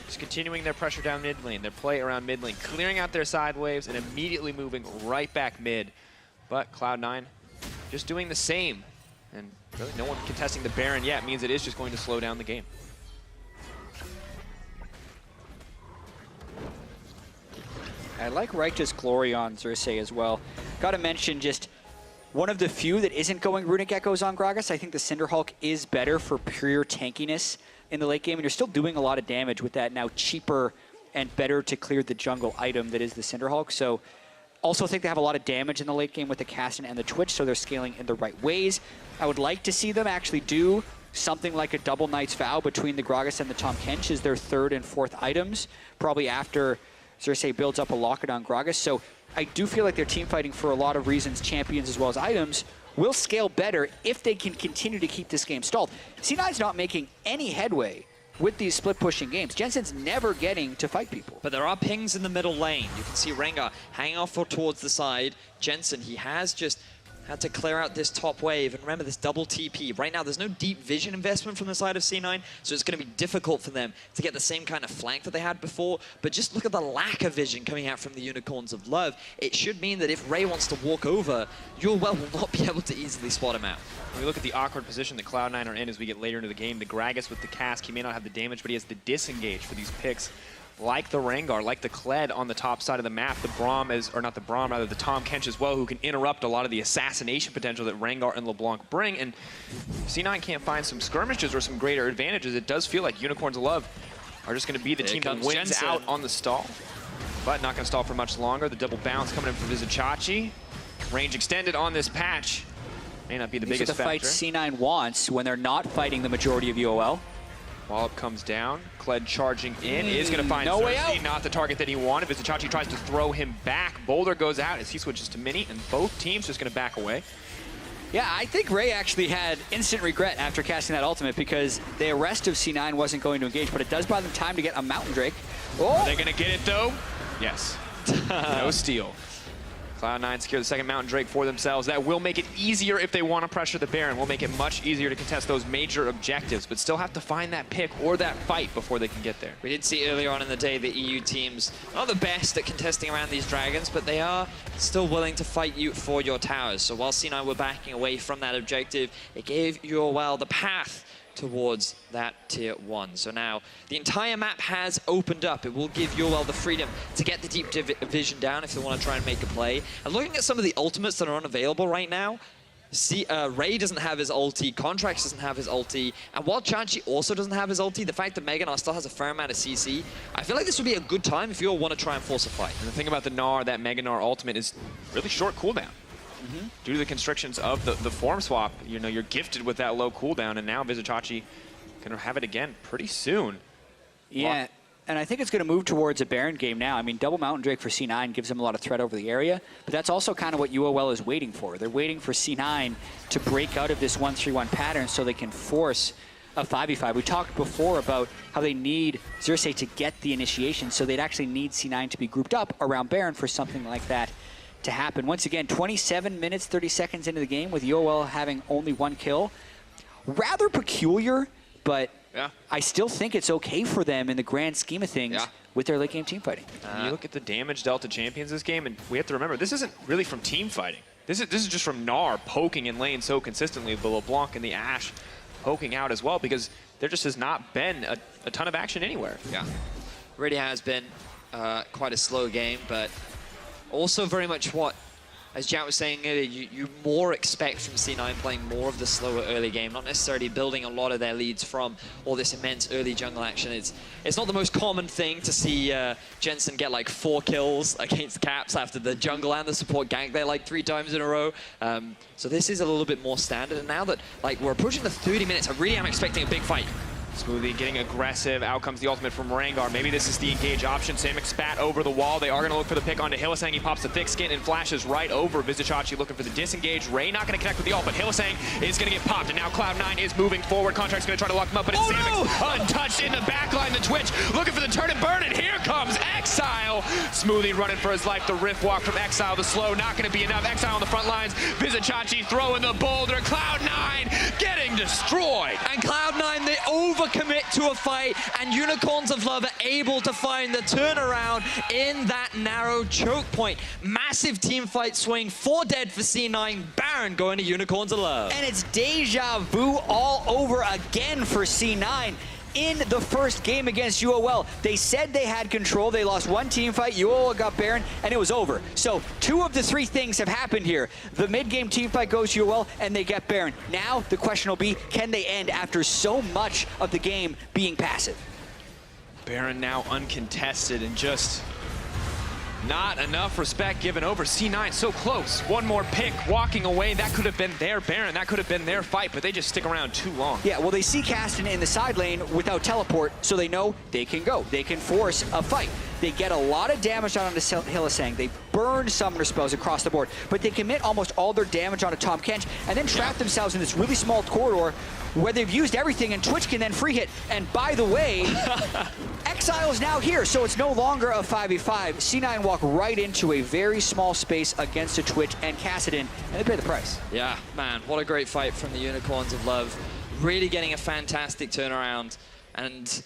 just continuing their pressure down mid lane, their play around mid lane, clearing out their side waves, and immediately moving right back mid. But Cloud9 just doing the same. And really no one contesting the Baron yet means it is just going to slow down the game. I like Righteous Glory on Xerxes as well. Got to mention just one of the few that isn't going Runic Echoes on Gragas. I think the Cinderhulk is better for pure tankiness in the late game, and you're still doing a lot of damage with that now cheaper and better to clear the jungle item that is the Cinderhulk. So also think they have a lot of damage in the late game with the Kassadin and the Twitch, so they're scaling in the right ways. I would like to see them actually do something like a double Knight's Vow between the Gragas and the Tahm Kench as their 3rd and 4th items, probably after Xerxes builds up a locket on Gragas. So I do feel like they're team fighting for a lot of reasons, champions as well as items, will scale better if they can continue to keep this game stalled. C9's not making any headway with these split pushing games. Jensen's never getting to fight people. But there are pings in the middle lane. You can see Rengar hanging off or towards the side. Jensen, he has just had to clear out this top wave. And remember, this double TP. Right now, there's no deep vision investment from the side of C9, so it's going to be difficult for them to get the same kind of flank that they had before. But just look at the lack of vision coming out from the Unicorns of Love. It should mean that if Ray wants to walk over, UOL will not be able to easily spot him out. When we look at the awkward position that Cloud9 are in as we get later into the game, the Gragas with the cask, he may not have the damage, but he has the disengage for these picks. Like the Rengar, like the Kled on the top side of the map, the Braum is, or not the Braum, rather the Tahm Kench as well, who can interrupt a lot of the assassination potential that Rengar and LeBlanc bring. And C9 can't find some skirmishes or some greater advantages. It does feel like Unicorns of Love are just going to be the Here team that comes wins Jensen. out on the stall. But not going to stall for much longer. The double bounce coming in for Vizicsacsi. Range extended on this patch. May not be the These are biggest the factor. fights C9 wants when they're not fighting the majority of UOL. Wallop comes down. Kled charging in. Is going to find no way Xerxes, out. not the target that he wanted. Vizicsacsi tries to throw him back. Boulder goes out as he switches to Mini, and both teams just going to back away. Yeah, I think Ray actually had instant regret after casting that ultimate because the rest of C9 wasn't going to engage, but it does buy them time to get a Mountain Drake. Are Oh! they going to get it, though? Yes. No steal. Cloud9 secure the second Mountain Drake for themselves. That will make it easier if they want to pressure the Baron. Will make it much easier to contest those major objectives, but still have to find that pick or that fight before they can get there. We did see earlier on in the day the EU teams not the best at contesting around these dragons, but they are still willing to fight you for your towers. So while C9 were backing away from that objective, it gave UOL the path towards that tier 1. So now the entire map has opened up. It will give UOL the freedom to get the deep vision down if they want to try and make a play. And looking at some of the ultimates that are unavailable right now, Ray doesn't have his ulti, Contracts doesn't have his ulti, and while Chachi also doesn't have his ulti, the fact that Mega Gnar still has a fair amount of CC, I feel like this would be a good time if you all want to try and force a fight. And the thing about the Gnar, that Mega Gnar ultimate is really short cooldown. due to the constrictions of the form swap. You know, you're gifted with that low cooldown, and now Vizicsacsi going to have it again pretty soon. Yeah, and I think it's going to move towards a Baron game now. I mean, double Mountain Drake for C9 gives them a lot of threat over the area, but that's also kind of what UOL is waiting for. They're waiting for C9 to break out of this 1-3-1 pattern so they can force a 5v5. We talked before about how they need Xerxes to get the initiation, so they'd actually need C9 to be grouped up around Baron for something like that to happen. Once again, 27 minutes, 30 seconds into the game with UOL having only 1 kill. Rather peculiar, but yeah, I still think it's okay for them in the grand scheme of things with their late game team fighting. You look at the damage dealt to champions this game, and we have to remember, this isn't really from team fighting. This is just from Gnar poking in lane so consistently, the LeBlanc and the Ashe poking out as well, because there just has not been a ton of action anywhere. Yeah, really has been quite a slow game, but also very much what, as Jack was saying earlier, you more expect from C9 playing more of the slower early game, not necessarily building a lot of their leads from all this immense early jungle action. It's not the most common thing to see Jensen get like 4 kills against Caps after the jungle and the support gank there like 3 times in a row. So this is a little bit more standard. And now that like we're approaching the 30 minutes, I really am expecting a big fight. Smoothie getting aggressive. Out comes the ultimate from Rengar. Maybe this is the engage option. Samick spat over the wall. They are going to look for the pick onto Hylissang. He pops the thick skin and flashes right over Vizicsacsi looking for the disengage. Ray not going to connect with the ult, but Hylissang is going to get popped. And now Cloud9 is moving forward. Contract's going to try to lock him up, but it's Samick untouched in the backline. The Twitch looking for the turn and burn, and here comes Exile. Smoothie running for his life. The Rift Walk from Exile. The slow not going to be enough. Exile on the front lines. Vizicsacsi throwing the boulder. Cloud9 getting destroyed. And Cloud9, they overcommit to a fight, and Unicorns of Love are able to find the turnaround in that narrow choke point. Massive team fight swing, 4 dead for C9, Baron going to Unicorns of Love. And it's deja vu all over again for C9. In the first game against UOL, they said they had control. They lost 1 team fight. UOL got Baron, and it was over. So 2 of the 3 things have happened here. The mid-game team fight goes to UOL, and they get Baron. Now the question will be, can they end after so much of the game being passive? Baron now uncontested and just not enough respect given over. C9 so close. 1 more pick, walking away. That could have been their Baron. That could have been their fight, but they just stick around too long. Yeah, well, they see Cassidy in the side lane without teleport, so they know they can go. They can force a fight. They get a lot of damage onto Hylissang. They burn summoner spells across the board, but they commit almost all their damage onto Tahm Kench and then trap themselves in this really small corridor where they've used everything, and Twitch can then free hit. And by the way, Exile is now here, so it's no longer a 5v5. C9 walk right into a very small space against a Twitch and Kassadin, and they pay the price. Yeah, man, what a great fight from the Unicorns of Love. Really getting a fantastic turnaround, and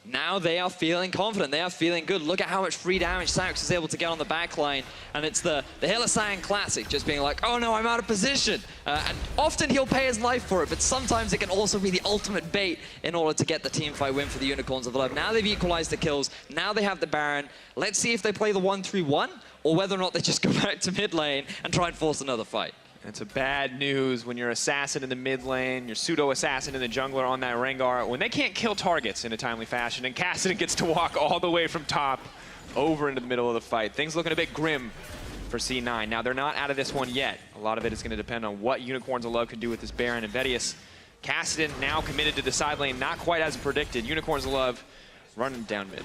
now they are feeling confident. They are feeling good. Look at how much free damage Sax is able to get on the back line. And it's the Hylissang classic, just being like, oh no, I'm out of position. And often he'll pay his life for it, but sometimes it can also be the ultimate bait in order to get the team fight win for the Unicorns of Love. Now they've equalized the kills. Now they have the Baron. Let's see if they play the 1-3-1 or whether or not they just go back to mid lane and try and force another fight. It's a bad news when you're Assassin in the mid lane, you're Pseudo-Assassin in the jungler on that Rengar, when they can't kill targets in a timely fashion, and Kassadin gets to walk all the way from top over into the middle of the fight. Things looking a bit grim for C9. Now, they're not out of this one yet. A lot of it is going to depend on what Unicorns of Love can do with this Baron and Vedius. Kassadin now committed to the side lane, not quite as predicted. Unicorns of Love running down mid.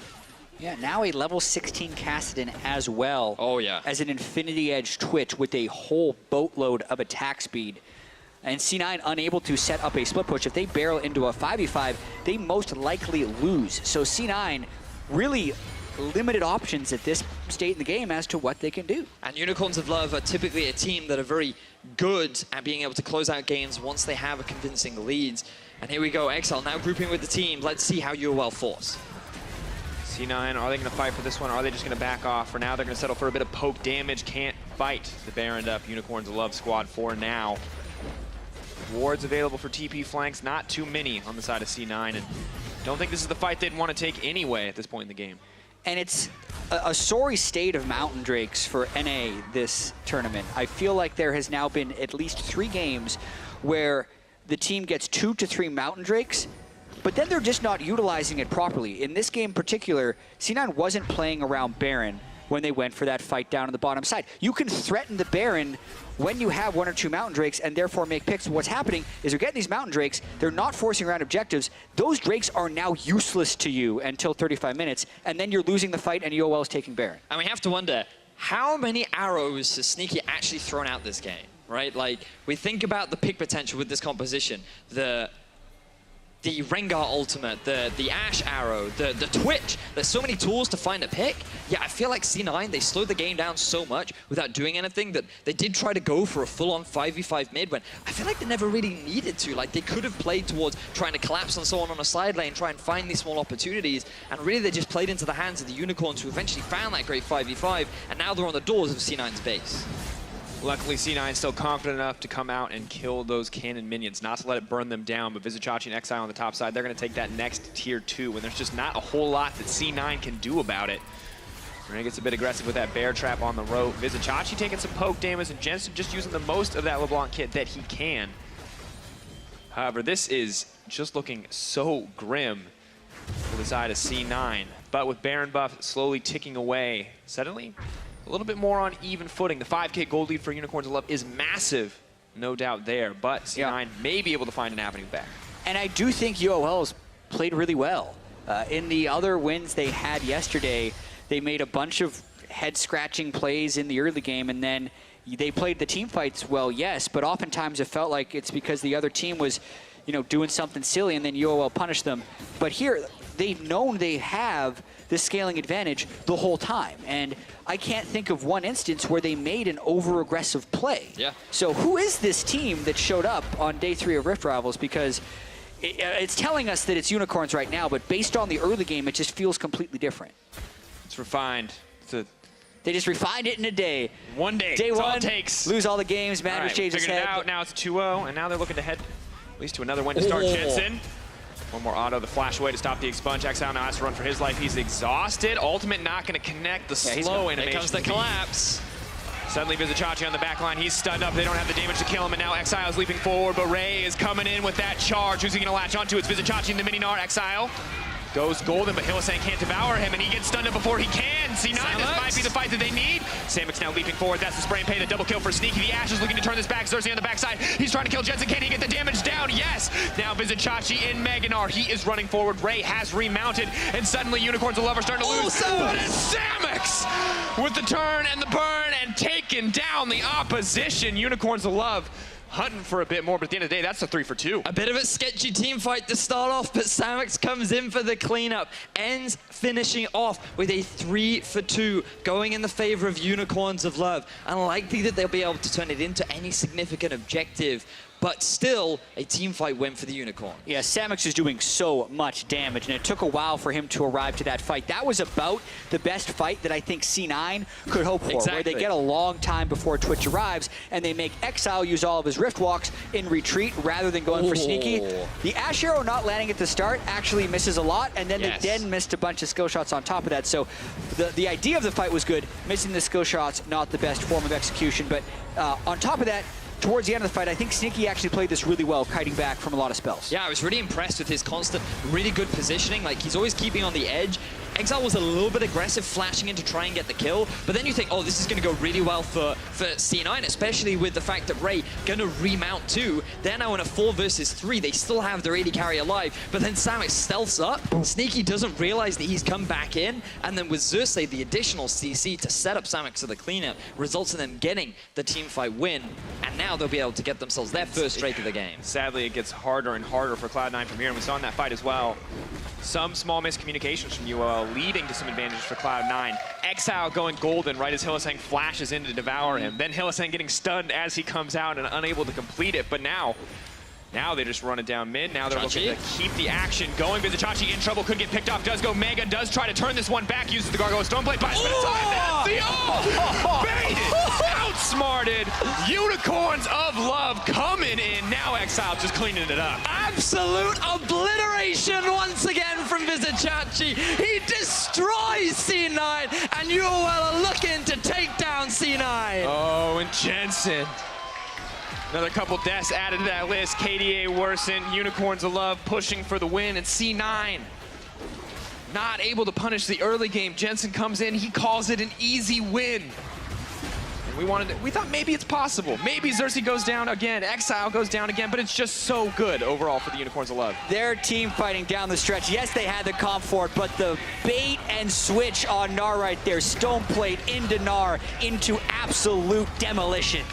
Yeah, now a level 16 Kassadin as well. Oh, yeah. As an Infinity Edge Twitch with a whole boatload of attack speed. And C9 unable to set up a split push. If they barrel into a 5v5, they most likely lose. So C9 really limited options at this state in the game as to what they can do. And Unicorns of Love are typically a team that are very good at being able to close out games once they have a convincing leads. And here we go, Exile now grouping with the team. Let's see how UOL force. C9, are they going to fight for this one? Are they just going to back off? For now, they're going to settle for a bit of poke damage. Can't fight the Baron up. Unicorns of Love squad for now. Wards available for TP flanks. Not too many on the side of C9. And don't think this is the fight they'd want to take anyway at this point in the game. And it's a sorry state of Mountain Drakes for NA this tournament. I feel like there has now been at least 3 games where the team gets 2 to 3 Mountain Drakes, but then they're just not utilizing it properly. In this game in particular, C9 wasn't playing around Baron. when they went for that fight down on the bottom side. You can threaten the Baron when you have 1 or 2 Mountain Drakes and therefore make picks. What's happening is they're getting these Mountain Drakes, they're not forcing around objectives. Those Drakes are now useless to you until 35 minutes, and then you're losing the fight and UOL is taking Baron. And we have to wonder, how many arrows has Sneaky actually thrown out this game, right? Like, we think about the pick potential with this composition. The Rengar ultimate, the Ashe arrow, the Twitch. There's so many tools to find a pick. Yeah, I feel like C9, they slowed the game down so much without doing anything that they did try to go for a full-on 5v5 mid when I feel like they never really needed to. Like, they could have played towards trying to collapse on someone on a side lane, try and find these small opportunities, and really they just played into the hands of the Unicorns who eventually found that great 5v5, and now they're on the doors of C9's base. Luckily, C9 still confident enough to come out and kill those cannon minions, not to let it burn them down, but Vizicsacsi and Exile on the top side, they're going to take that next tier 2 when there's just not a whole lot that C9 can do about it. Rene gets a bit aggressive with that bear trap on the rope. Vizicsacsi taking some poke damage, and Jensen just using the most of that LeBlanc kit that he can. However, this is just looking so grim for the side of C9, but with Baron buff slowly ticking away, suddenly a little bit more on even footing. The 5K gold lead for Unicorns of Love is massive, no doubt there, but C9 may be able to find an avenue back. And I do think UOL has played really well. In the other wins they had yesterday, they made a bunch of head-scratching plays in the early game, and then they played the team fights well, yes, but oftentimes it felt like it's because the other team was, you know, doing something silly, and then UOL punished them. But here, they've known they have this scaling advantage the whole time. And I can't think of one instance where they made an over-aggressive play. Yeah. So who is this team that showed up on day 3 of Rift Rivals? Because it's telling us that it's Unicorns right now, but based on the early game, it just feels completely different. It's refined. They just refined it in a day. One day. Day That's 1, all it takes. lose all the games, Manager All right, shaves his figured head. it out. Now it's 2-0, and now they're looking to head at least to another win to start Jensen. One more auto, the flash away to stop the expunge. Exile now has to run for his life. He's exhausted. Ultimate not going to connect. The slow animation. Here comes the collapse. Suddenly Vizicsacsi on the back line. He's stunned up. They don't have the damage to kill him, and now Exile's leaping forward, but Ray is coming in with that charge. Who's he going to latch onto? It's Vizicsacsi in the mini-Gnar. Exile goes golden, but Hylissang can't devour him, and he gets stunned up before he can. C9, this might be the fight that they need. Samux now leaping forward. That's the spray and pay, the double kill for Sneaky. The Ashe is looking to turn this back. Xerxes on the backside. He's trying to kill Jensen. Can he get the damage down? Yes! Now Vizicsacsi in Mega-Gnar. He is running forward. Ray has remounted, and suddenly Unicorns of Love are starting to lose. But it's Samux with the turn and the burn and taking down the opposition. Unicorns of Love hunting for a bit more, but at the end of the day, that's a 3 for 2. A bit of a sketchy team fight to start off, but Samux comes in for the cleanup. Ends finishing off with a 3 for 2, going in the favor of Unicorns of Love. Unlikely that they'll be able to turn it into any significant objective, but still a team fight win for the Unicorn. Yeah, Samux is doing so much damage, and it took a while for him to arrive to that fight. That was about the best fight that I think C9 could hope for, where they get a long time before Twitch arrives, and they make Exile use all of his Rift Walks in retreat rather than going for Sneaky. The Ashe Arrow not landing at the start actually misses a lot, and then they then missed a bunch of skill shots on top of that. So the idea of the fight was good. Missing the skill shots, not the best form of execution, but on top of that, towards the end of the fight, I think Sneaky actually played this really well, kiting back from a lot of spells. Yeah, I was really impressed with his constant, really good positioning. Like, he's always keeping on the edge. Exile was a little bit aggressive, flashing in to try and get the kill, but then you think, oh, this is going to go really well for C9, especially with the fact that Ray going to remount too. They're now in a 4 versus 3. They still have their AD carry alive, but then Samux stealths up. Sneaky doesn't realize that he's come back in, and then with Xerxes, the additional CC to set up Samux for the cleanup, results in them getting the teamfight win, and now they'll be able to get themselves their first straight of the game. Sadly, it gets harder and harder for Cloud9 from here, and we saw in that fight as well. Some small miscommunications from UOL leading to some advantage for Cloud9. Exile going golden right as Hylissang flashes in to devour him. Then Hylissang getting stunned as he comes out and unable to complete it. But now they just run it down mid. Now they're looking to keep the action going. Vizicsacsi in trouble, could get picked off. Does go Mega, does try to turn this one back, uses the Gargoyle Stoneblade, buys a bit of time. That's the ult! Baited! Outsmarted! Unicorns of Love coming in. Now Exile just cleaning it up. Absolute obliteration once again from Vizicsacsi. He destroys C9, and UOL are looking to take down C9. Oh, and Jensen. Another couple deaths added to that list. KDA worsened. Unicorns of Love pushing for the win, and C9 not able to punish the early game. Jensen comes in, he calls it an easy win. And we thought maybe it's possible. Maybe Xerxes goes down again, Exile goes down again, but it's just so good overall for the Unicorns of Love. Their team fighting down the stretch. Yes, they had the comp for it, but the bait and switch on Gnar right there. Stone plate into Gnar into absolute demolition.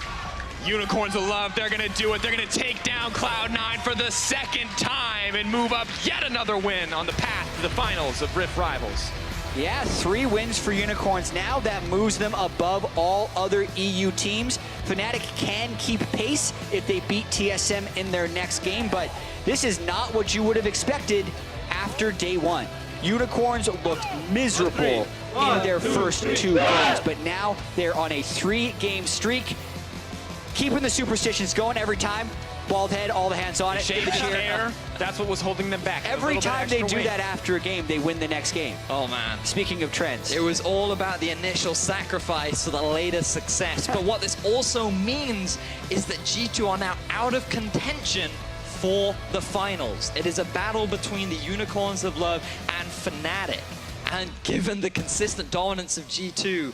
Unicorns of Love, they're gonna do it. They're gonna take down Cloud9 for the second time and move up yet another win on the path to the finals of Rift Rivals. Yeah, 3 wins for Unicorns now. That moves them above all other EU teams. Fnatic can keep pace if they beat TSM in their next game, but this is not what you would have expected after day 1. Unicorns looked miserable in their first 2 games, but now they're on a 3-game streak. Keeping the superstitions going every time. Bald head, all the hands on it. Shave the his cheer. hair, that's what was holding them back. Every time they do that after a game, they win the next game. Oh, man. Speaking of trends. It was all about the initial sacrifice for the later success. But what this also means is that G2 are now out of contention for the finals. It is a battle between the Unicorns of Love and Fnatic. And given the consistent dominance of G2,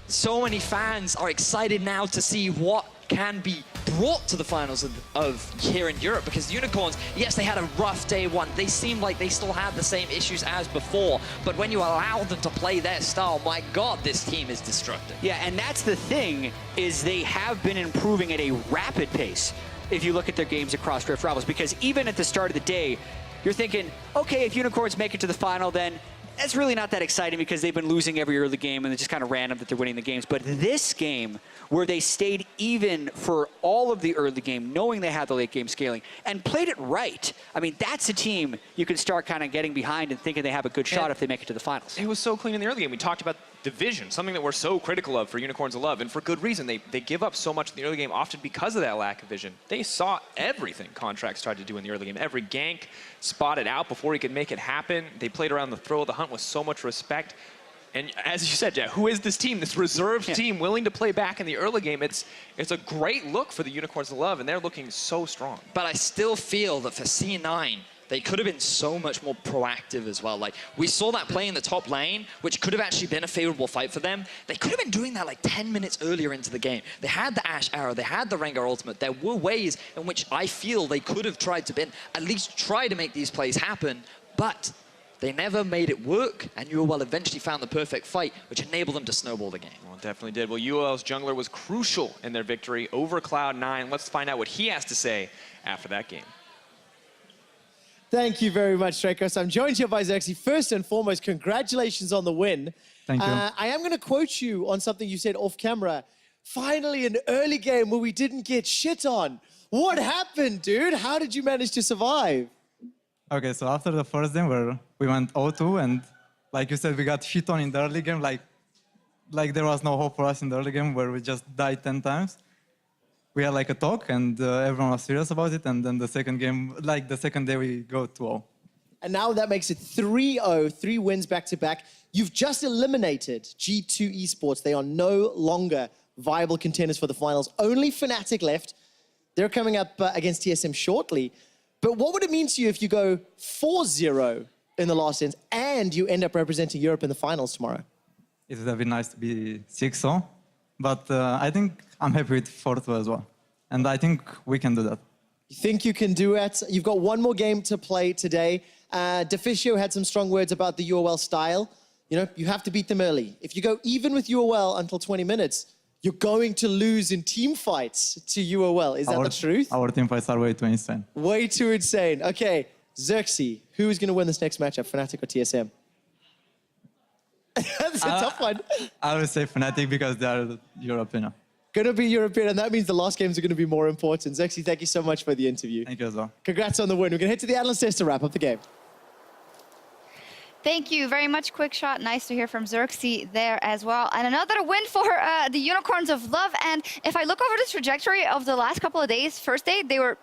so many fans are excited now to see what can be brought to the finals of here in Europe, because the Unicorns, yes, they had a rough day 1. They seemed like they still had the same issues as before, but when you allow them to play their style, my God, this team is destructive. Yeah, and that's the thing, is they have been improving at a rapid pace if you look at their games across Rift Rivals, because even at the start of the day, you're thinking, okay, if Unicorns make it to the final, then that's really not that exciting because they've been losing every early game and it's just kind of random that they're winning the games. But this game, where they stayed even for all of the early game, knowing they had the late game scaling, and played it right. I mean, that's a team you can start kind of getting behind and thinking they have a good shot if they make it to the finals. It was so clean in the early game. We talked about division, something that we're so critical of for Unicorns of Love, and for good reason. They give up so much in the early game, often because of that lack of vision. They saw everything Contracts tried to do in the early game. Every gank, spotted out before he could make it happen. They played around the throw of the hunt with so much respect. And as you said, Jack, who is this team, this reserved team willing to play back in the early game? It's a great look for the Unicorns of Love, and they're looking so strong. But I still feel that for C9, they could have been so much more proactive as well. Like, we saw that play in the top lane, which could have actually been a favorable fight for them. They could have been doing that like 10 minutes earlier into the game. They had the Ashe Arrow, they had the Rengar ultimate. There were ways in which I feel they could have tried to at least try to make these plays happen, but they never made it work, and UOL eventually found the perfect fight, which enabled them to snowball the game. Well, it definitely did. Well, UOL's jungler was crucial in their victory over Cloud9. Let's find out what he has to say after that game. Thank you very much, Strakos. I'm joined here by Xerxes. First and foremost, congratulations on the win. Thank you. I am going to quote you on something you said off camera. Finally, an early game where we didn't get shit on. What happened, dude? How did you manage to survive? Okay, so after the first game where we went 0-2, and like you said, we got shit on in the early game, like there was no hope for us in the early game where we just died 10 times. We had like a talk, and everyone was serious about it, and then the second game, like the second day, we go 2-0. And now that makes it 3-0, 3 wins back-to-back. You've just eliminated G2 Esports. They are no longer viable contenders for the finals. Only Fnatic left. They're coming up against TSM shortly. But what would it mean to you if you go 4-0 in the last ends and you end up representing Europe in the finals tomorrow? It would have been nice to be 6-0, but I think I'm happy with 4-2 as well. And I think we can do that. You think you can do it? You've got one more game to play today. Deficio had some strong words about the UOL style. You know, you have to beat them early. If you go even with UOL until 20 minutes, you're going to lose in team fights to UOL. Is that the truth? Our team fights are way too insane. Way too insane. Okay, Xerxes, who is going to win this next matchup, Fnatic or TSM? That's a tough one. I would say Fnatic because they are European. Going to be European, and that means the last games are going to be more important. Xerxes, thank you so much for the interview. Thank you as well. Congrats on the win. We're going to head to the analyst test to wrap up the game. Thank you very much, Quick Shot. Nice to hear from Xerxes there as well. And another win for the Unicorns of Love. And if I look over the trajectory of the last couple of days, first day, they were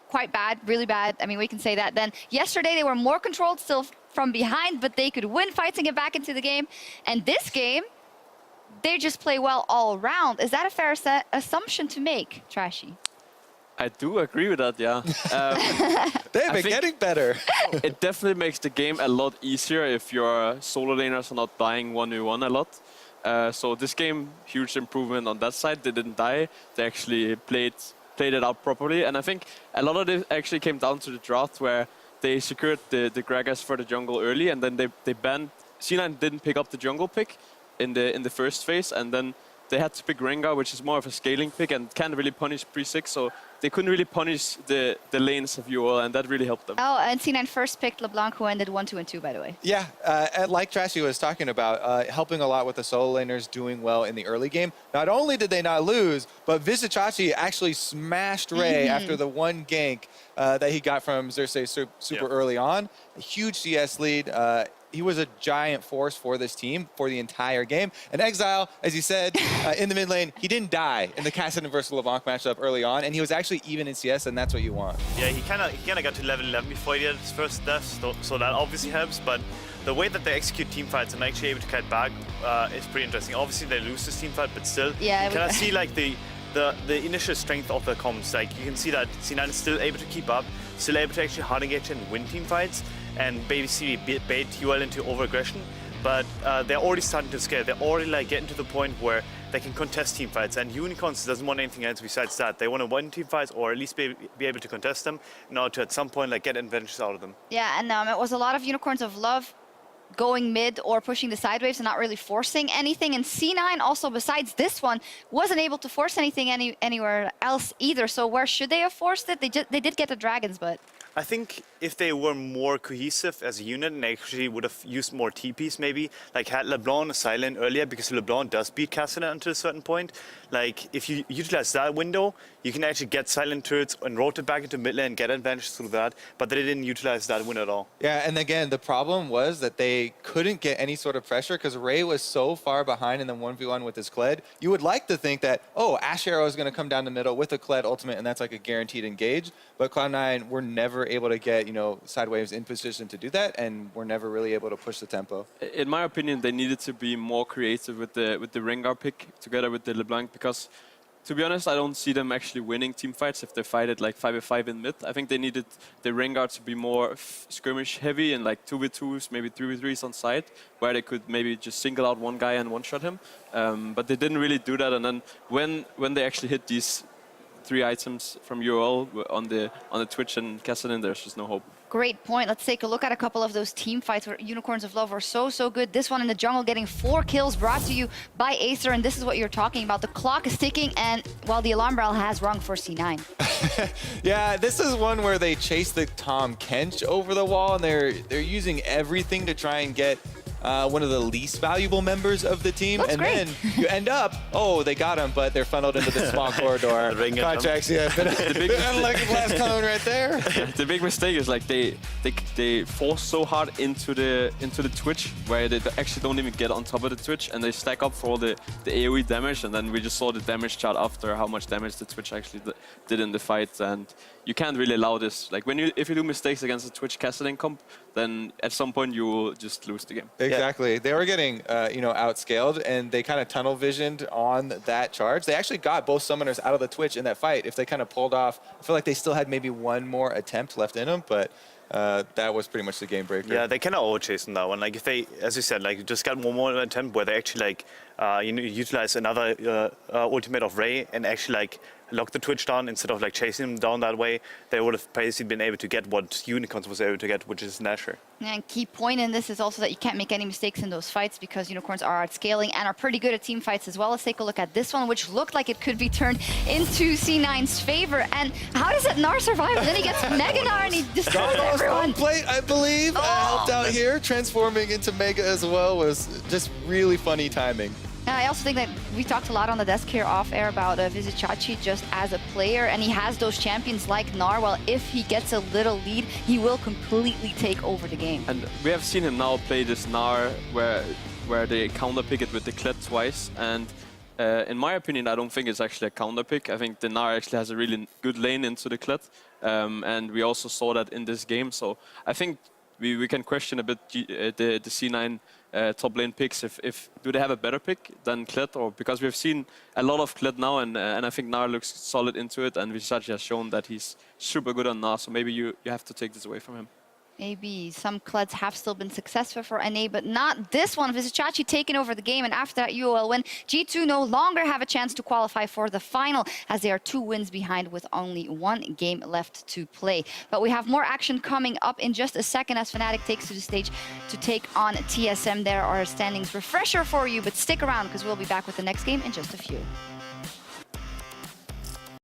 quite bad, really bad. I mean, we can say that. Then yesterday, they were more controlled still from behind, but they could win fights and get back into the game. And this game, they just play well all around. Is that a fair assumption to make, Trashy? I do agree with that, yeah. They've been think- getting better. It definitely makes the game a lot easier if your solo laners are not dying 1v1 a lot. So this game, huge improvement on that side. They didn't die. They actually played it out properly. And I think a lot of it actually came down to the draft where they secured the Gragas for the jungle early, and then they banned. C9 didn't pick up the jungle pick in the first phase, and then they had to pick Rengar, which is more of a scaling pick and can't really punish pre-6, so they couldn't really punish the lanes of UOL, and that really helped them. Oh, and C9 first picked LeBlanc, who ended 1, 2, and 2, by the way. Yeah, and like Trashy was talking about, helping a lot with the solo laners doing well in the early game. Not only did they not lose, but Vizicsacsi actually smashed Ray after the one gank that he got from Xerxes super early on. A huge CS lead. He was a giant force for this team for the entire game. And Exile, as you said, in the mid lane, he didn't die in the Kassadin versus LeBlanc matchup early on, and he was actually even in CS, and that's what you want. Yeah, he kind of got to level 11 before he did his first death, so that obviously helps. But the way that they execute team fights and actually able to cut back is pretty interesting. Obviously, they lose this team fight, but still, Yeah, you kind of see like the initial strength of the comms. Like you can see that C9 is still able to keep up, still able to actually hard engage and win team fights, and basically bait UL into over-aggression. But they're already starting to scale. They're already like getting to the point where they can contest team fights. And Unicorns doesn't want anything else besides that. They want to win team fights or at least be able to contest them in order to at some point like get advantages out of them. Yeah, and it was a lot of Unicorns of Love going mid or pushing the side waves and not really forcing anything. And C9 also, besides this one, wasn't able to force anything anywhere else either. So where should they have forced it? They did get the dragons, but... I think if they were more cohesive as a unit and actually would have used more TPs maybe, like had LeBlanc silent earlier, because LeBlanc does beat Kassadin until a certain point. Like if you utilize that window, you can actually get silent turrets and rotate back into mid lane and get advantage through that, but they didn't utilize that window at all. Yeah, and again, the problem was that they couldn't get any sort of pressure because Ray was so far behind in the 1v1 with his Kled. You would like to think that, oh, Ash Arrow is going to come down the middle with a Kled ultimate, and that's like a guaranteed engage, but Cloud9 were never able to get, side waves in position to do that, and were never really able to push the tempo. In my opinion, they needed to be more creative with the Rengar pick together with the LeBlanc, because to be honest, I don't see them actually winning team fights if they fight it like 5v5 in mid. I think they needed the Rengar to be more skirmish heavy and like 2v2s, maybe 3v3s on side, where they could maybe just single out one guy and one-shot him. But they didn't really do that, and then when they actually hit these 3 items from UOL on the Twitch and Kassadin, there's just no hope. Great point. Let's take a look at a couple of those team fights where Unicorns of Love were so good. This one in the jungle getting 4 kills brought to you by Aether, and this is what you're talking about. The clock is ticking, and well, the alarm bell has rung for C9. Yeah, this is one where they chase the Tahm Kench over the wall, and they're using everything to try and get one of the least valuable members of the team. Looks and great. then you end up, oh, they got him, but they're funneled into the small corridor. Contracts, yeah. The big unlucky blast coming right there. The big mistake is like they force so hard into the Twitch where they actually don't even get on top of the Twitch, and they stack up for all the AoE damage, and then we just saw the damage chart after how much damage the Twitch actually did in the fight, and you can't really allow this. Like if you do mistakes against the Twitch Kassadin comp, then at some point you will just lose the game. Exactly. They were getting, outscaled, and they kind of tunnel visioned on that charge. They actually got both summoners out of the Twitch in that fight. If they kind of pulled off, I feel like they still had maybe one more attempt left in them, but that was pretty much the game breaker. Yeah, they kind of overchased on that one. Like if they, as you said, like just got one more attempt where they actually utilize another ultimate of Ray and actually like lock the Twitch down instead of like chasing him down that way, they would have basically been able to get what Unicorns was able to get, which is Nashor. And key point in this is also that you can't make any mistakes in those fights because Unicorns are at scaling and are pretty good at team fights as well. Let's take a look at this one, which looked like it could be turned into C9's favor. And how does that Gnar survive? And then he gets Mega Gnar and he destroys everyone. Plate, I believe, helped out here. Transforming into Mega as well was just really funny timing. And I also think that we talked a lot on the desk here off air about Vizicsacsi just as a player, and he has those champions like Gnar. Well, if he gets a little lead, he will completely take over the game. And we have seen him now play this Gnar where they counter pick it with the Kled twice, and in my opinion, I don't think it's actually a counter pick. I think the Gnar actually has a really good lane into the Kled, and we also saw that in this game. So I think we can question a bit the C9 top lane picks. If do they have a better pick than Kled, or because we've seen a lot of Kled now, and I think Gnar looks solid into it, and Vizicsacsi has shown that he's super good on Gnar. So maybe you have to take this away from him. Maybe some Kleds have still been successful for NA, but not this one. Vizicsacsi taking over the game, and after that UOL win, G2 no longer have a chance to qualify for the final, as they are 2 wins behind with only 1 game left to play. But we have more action coming up in just a second as Fnatic takes to the stage to take on TSM. There are standings refresher for you, but stick around because we'll be back with the next game in just a few.